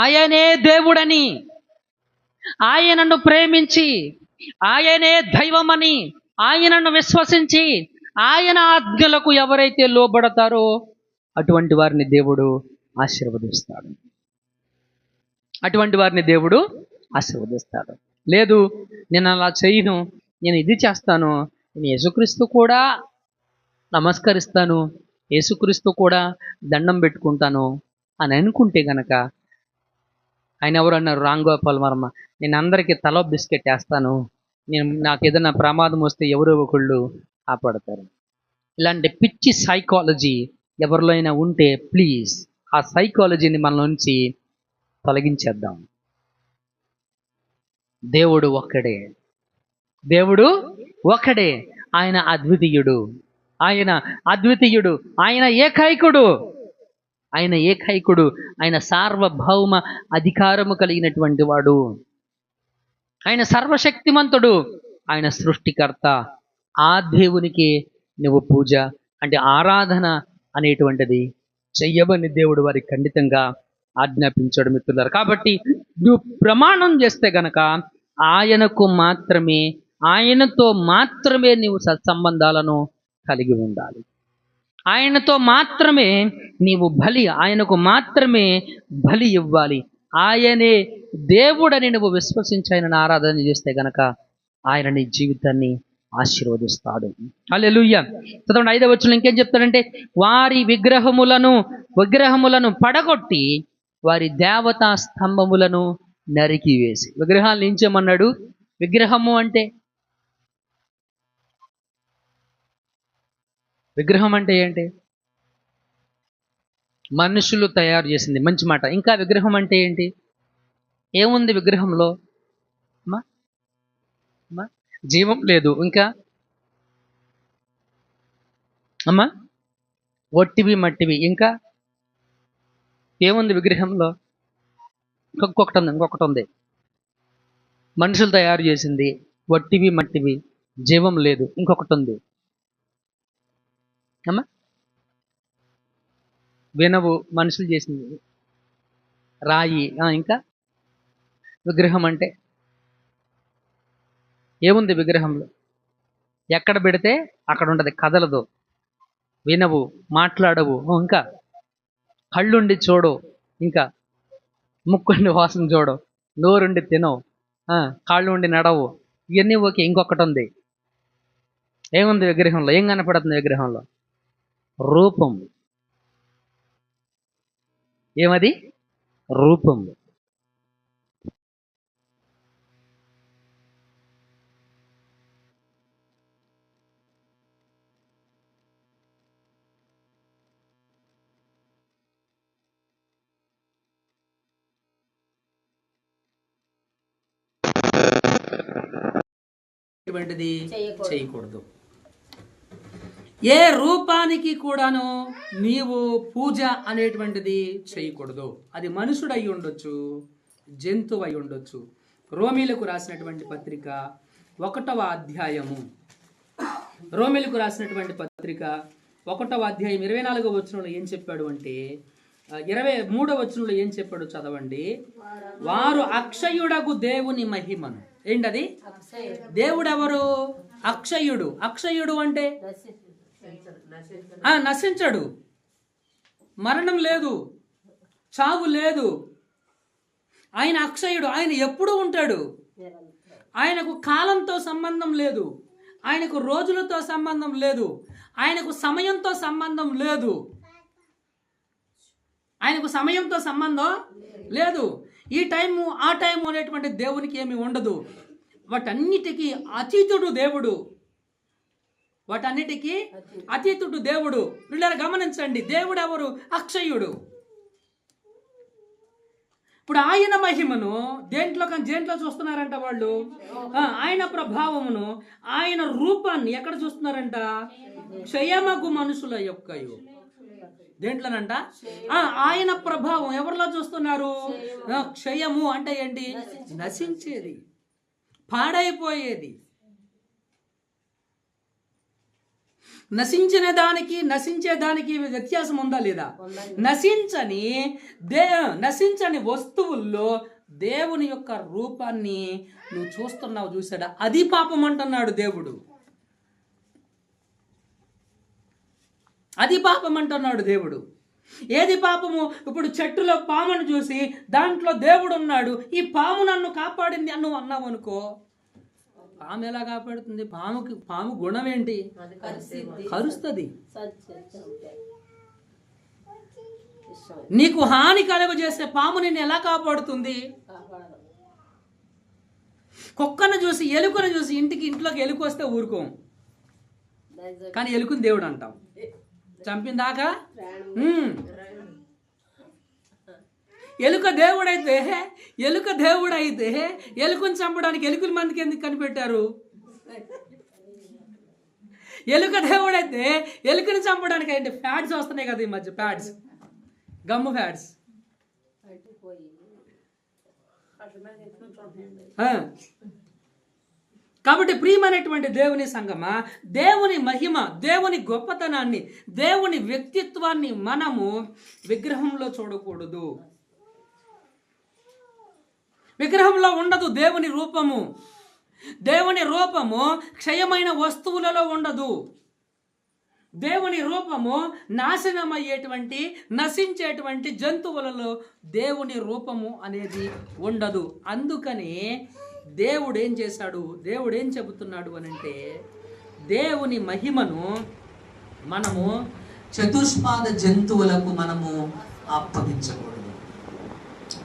ఆయనే దేవుడని, ఆయనను ప్రేమించి, ఆయనే దైవమని, ఆయనను విశ్వసించి, ఆయన ఆజ్ఞలకు ఎవరైతే లోబడతారో అటువంటి వారిని దేవుడు ఆశీర్వదిస్తాడు. లేదు, నేను అలా చేయను, నేను ఇది చేస్తాను, నేను యేసుక్రీస్తు కూడా నమస్కరిస్తాను, యేసుక్రీస్తు కూడా దండం పెట్టుకుంటాను అని అనుకుంటే గనక, ఆయన ఎవరు అన్నారు? రాంగోపాల్ వర్మ, నేను అందరికీ తలో బిస్కెట్ వేస్తాను, నాకు ఏదైనా ప్రమాదం వస్తే ఎవరో ఒకళ్ళు కాపాడతారు. ఇలాంటి పిచ్చి సైకాలజీ ఎవరిలో అయినా ఉంటే ప్లీజ్ ఆ సైకాలజీని మన నుంచి తొలగించేద్దాం. దేవుడు ఒక్కడే, ఆయన అద్వితీయుడు, ఆయన ఏకైకుడు, ఆయన సార్వభౌమ అధికారము కలిగినటువంటి వాడు, ఆయన సర్వశక్తిమంతుడు, ఆయన సృష్టికర్త. ఆ దేవునికి నువ్వు పూజ అంటే ఆరాధన అనేటువంటిది చెయ్యమని దేవుడు వారికి ఖండితంగా ఆజ్ఞాపించాడు మిత్రులారా. కాబట్టి నువ్వు ప్రమాణం చేస్తే గనక ఆయనతో మాత్రమే నీవు సత్సంబంధాలను కలిగి ఉండాలి. ఆయనతో మాత్రమే నీవు ఆయనకు మాత్రమే బలి ఇవ్వాలి. ఆయనే దేవుడని నువ్వు విశ్వసించి ఆయనను ఆరాధన చేస్తే గనక ఆయన నీ జీవితాన్ని ఆశీర్వదిస్తాడు. హల్లెలూయా. చదవండి 5వ వచనం ఇంకేం చెప్తాడంటే, వారి విగ్రహములను పడగొట్టి వారి దేవతా స్తంభములను నరికివేసి. విగ్రహాలను ఏం చేయమన్నాడు? విగ్రహము అంటే విగ్రహం అంటే ఏంటి? మనుషులు తయారు చేసింది, మంచి మాట. ఇంకా విగ్రహం అంటే ఏంటి? ఏముంది విగ్రహంలో? అమ్మా అమ్మా జీవం లేదు. ఇంకా అమ్మా ఒట్టివి మట్టివి. ఇంకా ఏముంది విగ్రహంలో? ఇంకొకటి ఉంది. మనుషులు తయారు చేసింది, వట్టివి మట్టివి, జీవం లేదు. ఇంకొకటి ఉంది అమ్మా, వినవు, మనుషులు చేసింది, రాయి. ఇంకా విగ్రహం అంటే ఏముంది విగ్రహంలో? ఎక్కడ పెడితే అక్కడ ఉండదు, కదలదు, వినవు, మాట్లాడవు, ఇంకా కళ్ళుండి చూడవు, ఇంకా ముక్కుండి వాసన చూడవు, నోరుండి తినవు, కాళ్ళు ఉండి నడవు. ఇవన్నీ ఓకే. ఇంకొకటి ఉంది. ఏముంది విగ్రహంలో? ఏం కనపడుతుంది విగ్రహంలో? రూపం. ఏమది? రూపం. చేయకూడదు. ఏ రూపానికి కూడాను నీవు పూజ అనేటువంటిది చేయకూడదు. అది మనుషుడు అయి ఉండొచ్చు, జంతువు అయి ఉండొచ్చు. రోమీలకు రాసినటువంటి పత్రిక 1వ అధ్యాయము, రోమీలకు రాసినటువంటి పత్రిక 1వ అధ్యాయం 24వ వచనంలో ఏం చెప్పాడు అంటే, 23వ వచనంలో ఏం చెప్పాడు చదవండి. వారు అక్షయుడగు దేవుని మహిమను. ఏంటది? దేవుడు ఎవరు? అక్షయుడు. అక్షయుడు అంటే నశించడు, మరణం లేదు, చావు లేదు. ఆయన అక్షయుడు. ఆయన ఎప్పుడూ ఉంటాడు. ఆయనకు కాలంతో సంబంధం లేదు, ఆయనకు రోజులతో సంబంధం లేదు, ఆయనకు సమయంతో సంబంధం లేదు. ఆయనకు సమయంతో సంబంధం లేదు. ఈ టైము ఆ టైము అనేటువంటి దేవునికి ఏమి ఉండదు. వాటన్నిటికీ అతీతుడు దేవుడు. వాటన్నిటికీ అతీతుడు దేవుడు. వీళ్ళని గమనించండి. దేవుడు ఎవరు? అక్షయుడు. ఇప్పుడు ఆయన మహిమను దేంట్లో చూస్తున్నారంట వాళ్ళు? ఆయన ప్రభావమును, ఆయన రూపాన్ని ఎక్కడ చూస్తున్నారంట? క్షయమగు మనుషుల యొక్కయు. దేంట్లోనంట? ఆయన ప్రభావం ఎవరిలో చూస్తున్నారు? క్షయము అంటే ఏంటి? నశించేది, పాడైపోయేది. నశించే దానికి వ్యత్యాసం ఉందా లేదా? నశించని వస్తువుల్లో దేవుని యొక్క రూపాన్ని నువ్వు చూస్తున్నావు, చూసాడా? అది పాపం అంటున్నాడు దేవుడు. అది పాపం అంటున్నాడు దేవుడు. ఏది పాపము? ఇప్పుడు చెట్టులో పామును చూసి దాంట్లో దేవుడు ఉన్నాడు, ఈ పాము నన్ను కాపాడింది అని నువ్వు అన్నావు అనుకో, పాము ఎలా కాపాడుతుంది? పాము గుణం ఏంటి? కరుస్తుంది. నీకు హాని కలుగజేసే పాము నిన్ను ఎలా కాపాడుతుంది? కుక్కను చూసి, ఎలుకను చూసి ఇంట్లోకి ఎలుక వస్తే ఊరుకోం, కానీ ఎలుకని దేవుడు అంటాం. చంపిందాకా ఎలుక దేవుడైతే ఎలుకను చంపడానికి ఎలుకల మందికి ఎందుకు కనిపెట్టారు? ఎలుక దేవుడైతే ఎలుకని చంపడానికి ఏంటి? ఫ్యాడ్స్ వస్తున్నాయి కదా ఈ మధ్య, ఫ్యాడ్స్, గమ్ము ఫ్యాడ్స్. కాబట్టి ప్రియమైనటువంటి దేవుని సంగమా, దేవుని మహిమ, దేవుని గొప్పతనాన్ని, దేవుని వ్యక్తిత్వాన్ని మనము విగ్రహంలో చూడకూడదు. విగ్రహంలో ఉండదు దేవుని రూపము. దేవుని రూపము క్షయమైన వస్తువులలో ఉండదు. దేవుని రూపము నాశనమయ్యేటువంటి, నశించేటువంటి జంతువులలో దేవుని రూపము అనేది ఉండదు. అందుకని దేవుడు ఏం చేశాడు? దేవుడు ఏం చెబుతున్నాడు అనంటే, దేవుని మహిమను మనము చతుష్పాద జంతువులకు మనము అప్పగించకూడదు.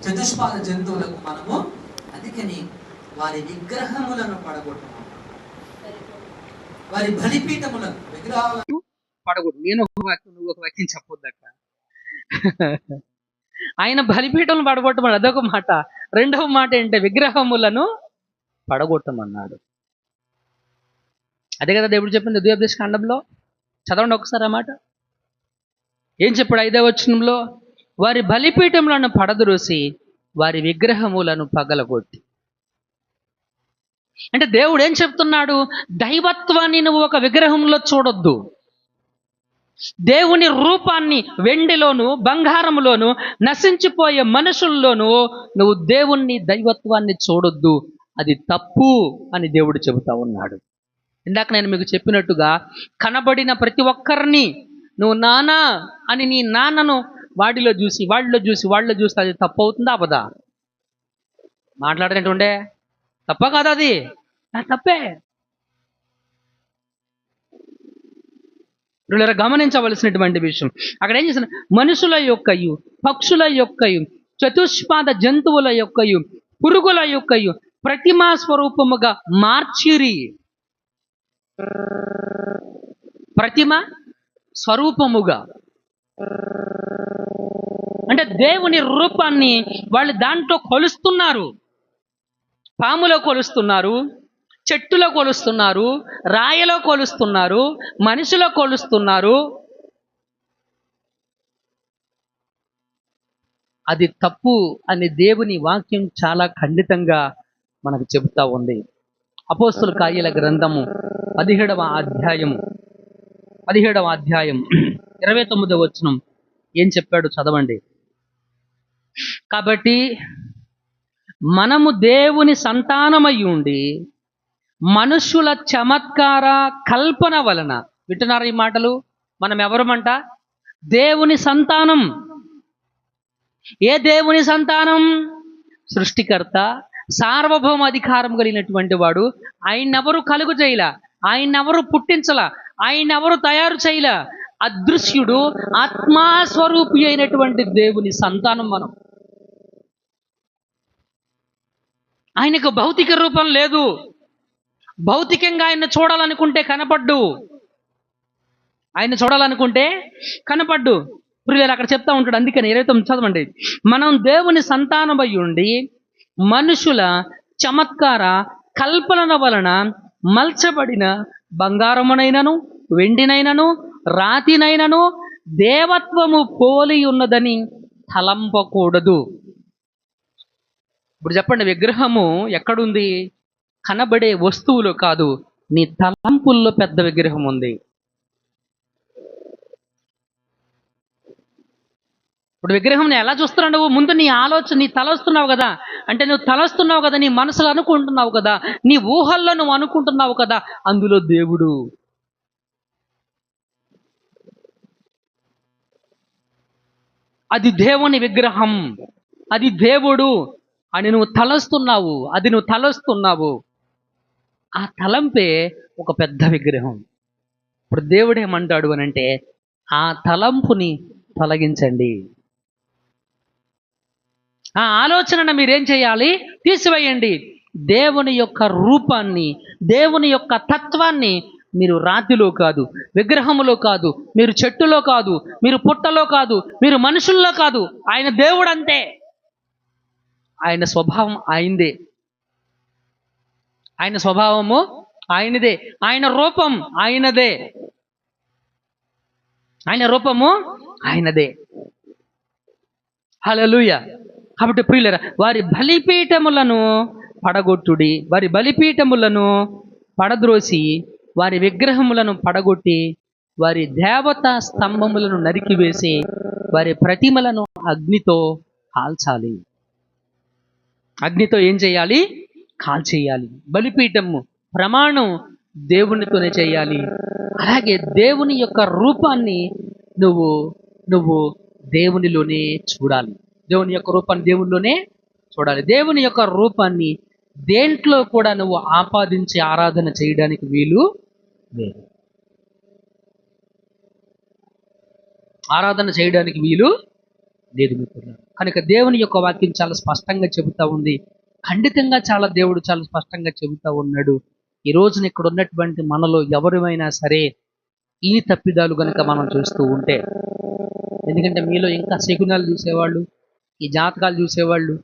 చతుష్పాద జంతువులకు మనము, అందుకని వారి విగ్రహములను పడగొట్టము, వారి బలిపీఠములను, విగ్రహాలను పడగొట్టు. నేను ఒక వాక్యం, నువ్వు ఒక వాక్యం చెప్పొద్దక్క. ఆయన బలిపీఠం పడగొట్టమని అదొక మాట. రెండవ మాట ఏంటంటే విగ్రహములను పడగొట్టమన్నాడు. అదే కదా దేవుడు చెప్పింది ద్వితీయోపదేశ కాండంలో. చదవండి ఒకసారి ఆ మాట. ఏం చెప్పాడు 5వ వచనంలో? వారి బలిపీఠములను పడద్రోసి వారి విగ్రహములను పగలగొట్టి. అంటే దేవుడు ఏం చెప్తున్నాడు? దైవత్వాన్ని నువ్వు ఒక విగ్రహంలో చూడొద్దు. దేవుని రూపాన్ని వెండిలోను బంగారంలోను నశించిపోయే మనుషుల్లోనూ నువ్వు దేవుణ్ణి దైవత్వాన్ని చూడొద్దు. అది తప్పు అని దేవుడు చెబుతా ఉన్నాడు. ఇందాక నేను మీకు చెప్పినట్టుగా కనబడిన ప్రతి ఒక్కరిని నువ్వు నాన్న అని నీ నాన్నను వాళ్ళలో చూసి అది తప్పు అవుతుందా అవదా? మాట్లాడినట్టుండే తప్ప కాదు అది తప్పే. గమనించవలసినటువంటి విషయం అక్కడ ఏం చేసిన, మనుషుల యొక్కయు పక్షుల యొక్కయు చతుష్పాద జంతువుల యొక్కయు పురుగుల యొక్కయు ప్రతిమా స్వరూపముగా మార్చిరి. ప్రతిమ స్వరూపముగా అంటే దేవుని రూపాన్ని వాళ్ళు దాంట్లో కొలుస్తున్నారు. పాములో కొలుస్తున్నారు, చెట్టులో కొలుస్తున్నారు, రాయలో కొలుస్తున్నారు, మనిషిలో కొలుస్తున్నారు. అది తప్పు అని దేవుని వాక్యం చాలా ఖండితంగా మనకు చెబుతా ఉంది. అపోస్తుల కార్యాల గ్రంథము 17వ అధ్యాయం 29వ వచనం ఏం చెప్పాడు చదవండి. కాబట్టి మనము దేవుని సంతానమై ఉండి మనుషుల చమత్కార కల్పన వలన, వింటున్నారా ఈ మాటలు? మనం ఎవరమంట? దేవుని సంతానం. ఏ దేవుని సంతానం? సృష్టికర్త, సార్వభౌమ అధికారం కలిగినటువంటి వాడు. ఆయన్నెవరు కలుగు చేయలా, ఆయన్నెవరు పుట్టించలా, ఆయన్నెవరు తయారు చేయలా. అదృశ్యుడు, ఆత్మాస్వరూపి అయినటువంటి దేవుని సంతానం మనం. ఆయనకు భౌతిక రూపం లేదు. భౌతికంగా ఆయన చూడాలనుకుంటే కనపడ్డు. ఆయన చూడాలనుకుంటే కనపడ్డు. ప్రియులారా అక్కడ చెప్తా ఉంటాడు. అందుకని 29 చదవండి. మనం దేవుని సంతానమై ఉండి మనుషుల చమత్కార కల్పన వలన మల్చబడిన బంగారమునైనను వెండినైనను రాతినైనను దేవత్వము పోలి ఉన్నదని తలంపకూడదు. ఇప్పుడు చెప్పండి, విగ్రహము ఎక్కడుంది? కనబడే వస్తువులు కాదు, నీ తలంపుల్లో పెద్ద విగ్రహం ఉంది. ఇప్పుడు విగ్రహం ఎలా చూస్తున్నావు నువ్వు? ముందు నీ ఆలోచన, నీ తలస్తున్నావు కదా, అంటే నువ్వు తలస్తున్నావు కదా, నీ మనసులో అనుకుంటున్నావు కదా, నీ ఊహల్లో నువ్వు అనుకుంటున్నావు కదా, అందులో దేవుడు. అది దేవుని విగ్రహం, అది దేవుడు అని నువ్వు తలస్తున్నావు. అది నువ్వు తలస్తున్నావు. ఆ తలంపే ఒక పెద్ద విగ్రహం. ఇప్పుడు దేవుడు ఏమంటాడు అని అంటే, ఆ తలంపుని తొలగించండి. ఆ ఆలోచనను మీరేం చేయాలి? తీసివేయండి. దేవుని యొక్క రూపాన్ని, దేవుని యొక్క తత్వాన్ని మీరు రాతిలో కాదు, విగ్రహములో కాదు, మీరు చెట్టులో కాదు, మీరు పుట్టలో కాదు, మీరు మనుషుల్లో కాదు. ఆయన దేవుడు అంతే. ఆయన స్వభావం ఆయనదే, ఆయన స్వభావము ఆయనదే, ఆయన రూపం ఆయనదే, ఆయన రూపము ఆయనదే. హల్లెలూయా. కాబట్టి ప్రియులారా, వారి బలిపీఠములను పడగొట్టుడి, వారి బలిపీఠములను పడద్రోసి వారి విగ్రహములను పడగొట్టి వారి దేవతా స్తంభములను నరికివేసి వారి ప్రతిమలను అగ్నితో కాల్చాలి. అగ్నితో ఏం చేయాలి? కాల్చేయాలి. బలిపీఠము ప్రమాణం దేవునితోనే చేయాలి. అలాగే దేవుని యొక్క రూపాన్ని నువ్వు దేవునిలోనే చూడాలి. దేవుని యొక్క రూపాన్ని దేవునిలోనే చూడాలి. దేవుని యొక్క రూపాన్ని దేంట్లో కూడా నువ్వు ఆపాదించి ఆరాధన చేయడానికి వీలు లేదు. ఆరాధన చేయడానికి వీలు లేదు మిత్రులారా. కనుక దేవుని యొక్క వాక్యం చాలా స్పష్టంగా చెబుతా ఉంది. ఖండితంగా దేవుడు చాలా స్పష్టంగా చెబుతా ఉన్నాడు. ఈ రోజున ఇక్కడ ఉన్నటువంటి మనలో ఎవరిమైనా సరే ఈ తప్పిదాలు కనుక మనం చేస్తూ ఉంటే, ఎందుకంటే మీలో ఇంకా శకునాలు చూసేవాళ్ళు, ఈ జాతకాలు చూసేవాళ్ళు,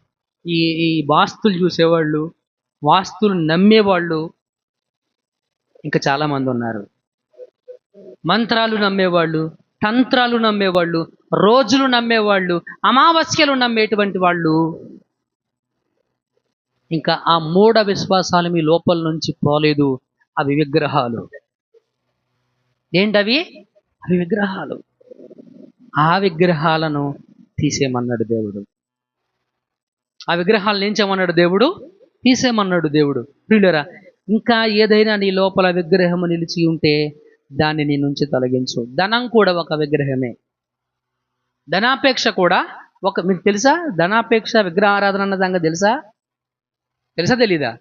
ఈ ఈ వాస్తులు చూసేవాళ్ళు, వాస్తులు నమ్మేవాళ్ళు ఇంకా చాలామంది ఉన్నారు. మంత్రాలు నమ్మేవాళ్ళు, తంత్రాలు నమ్మేవాళ్ళు, రోజులు నమ్మేవాళ్ళు, అమావాస్యలు నమ్మేటువంటి వాళ్ళు, ఇంకా ఆ మూఢ విశ్వాసాలు మీ లోపల నుంచి పోలేదు. అవి విగ్రహాలు. ఏంటవి? అవి విగ్రహాలు. ఆ విగ్రహాలను తీసేయమన్నాడు దేవుడు. ఆ విగ్రహాలను ఏం చేయమన్నాడు దేవుడు? తీసేయమన్నాడు దేవుడు. ప్రియులారా, ఇంకా ఏదైనా నీ లోపల విగ్రహము నిలిచి ఉంటే దాన్ని నీ నుంచి తొలగించు. ధనం కూడా ఒక విగ్రహమే. ధనాపేక్ష కూడా మీకు తెలుసా? ధనాపేక్ష విగ్రహారాధన అన్న సంగతి తెలుసా? తెలీదా?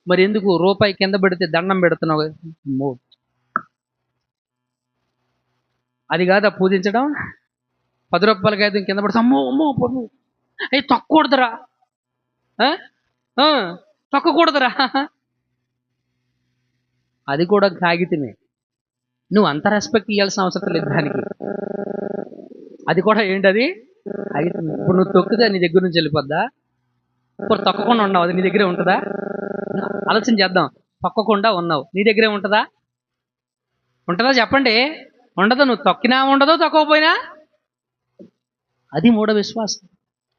మరి ఎందుకు రూపాయి కింద పెడితే దండం పెడుతున్నావు? అది కాదా పూజించడం? 10 రూపాయలకి అయితే కింద పడితే అమ్మో అమ్మో పొన్ను అవి తొక్కకూడదురా, తొక్కకూడదురా. అది కూడా కాగితమే. నువ్వు అంత రెస్పెక్ట్ ఇవ్వాల్సిన అవసరం లేదు దానికి. అది కూడా ఏంటది? కాగితమే. ఇప్పుడు నువ్వు తొక్కితే నీ దగ్గర నుంచి వెళ్ళిపోద్దా? ఇప్పుడు తొక్కకుండా ఉన్నావు, అది నీ దగ్గరే ఉంటుందా? ఆలోచన చేద్దాం. తొక్కకుండా ఉన్నావు, నీ దగ్గరే ఉంటుందా? ఉంటుందా చెప్పండి? ఉండదు. నువ్వు తొక్కినా ఉండదు, తొక్కకపోయినా. అది మూఢ విశ్వాసం,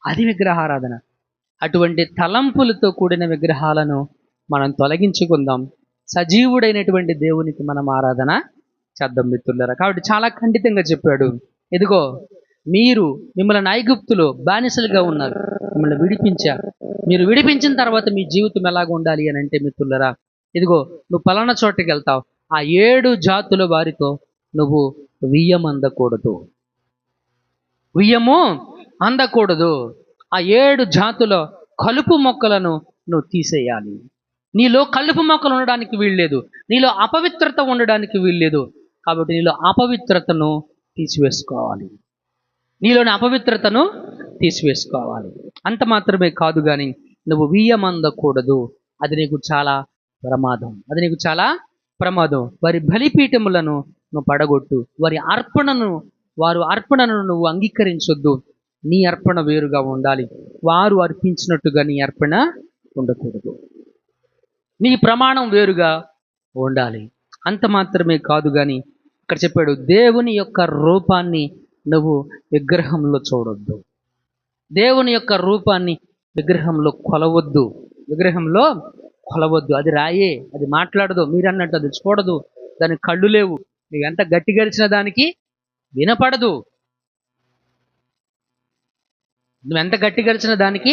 అది విగ్రహారాధన. అటువంటి తలంపులతో కూడిన విగ్రహాలను మనం తొలగించుకుందాం. సజీవుడైనటువంటి దేవునికి మనం ఆరాధన చేద్దాం మిత్రులారా. కాబట్టి చాలా ఖండితంగా చెప్పాడు. ఇదిగో మిమ్మల్ని ఐగుప్తులో బానిసలుగా ఉన్నారు, మిమ్మల్ని విడిపించారు. మీరు విడిపించిన తర్వాత మీ జీవితం ఎలాగ ఉండాలి అని అంటే మిత్రులారా, ఇదిగో నువ్వు పలానా చోటకి వెళ్తావు, ఆ 7 జాతుల వారితో నువ్వు వియ్యం అందకూడదు. వియ్యము అందకూడదు. ఆ 7 జాతుల కలుపు మొక్కలను నువ్వు తీసేయాలి. నీలో కలుపు మొక్కలు ఉండడానికి వీల్లేదు, నీలో అపవిత్రత ఉండడానికి వీల్లేదు. కాబట్టి నీలో అపవిత్రతను తీసివేసుకోవాలి. నీలోని అపవిత్రతను తీసివేసుకోవాలి. అంత మాత్రమే కాదు కానీ నువ్వు వియ్యం అందకూడదు. అది నీకు చాలా ప్రమాదం. వారి బలిపీఠములను నువ్వు పడగొట్టు. వారు అర్పణను నువ్వు అంగీకరించొద్దు. నీ అర్పణ వేరుగా ఉండాలి. వారు అర్పించినట్టుగా నీ అర్పణ ఉండకూడదు. నీ ప్రమాణం వేరుగా ఉండాలి. అంత మాత్రమే కాదు కానీ ఇక్కడ చెప్పాడు, దేవుని యొక్క రూపాన్ని నువ్వు విగ్రహంలో చూడొద్దు. దేవుని యొక్క రూపాన్ని విగ్రహంలో కొలవద్దు. అది రాయే, అది మాట్లాడదు. మీరన్నట్టు అది చూడదు, దానికి కళ్ళు లేవు. నువ్వు ఎంత గట్టిగా అరిచినా దానికి వినపడదు. నువ్వు ఎంత గట్టిగా అరిచినా దానికి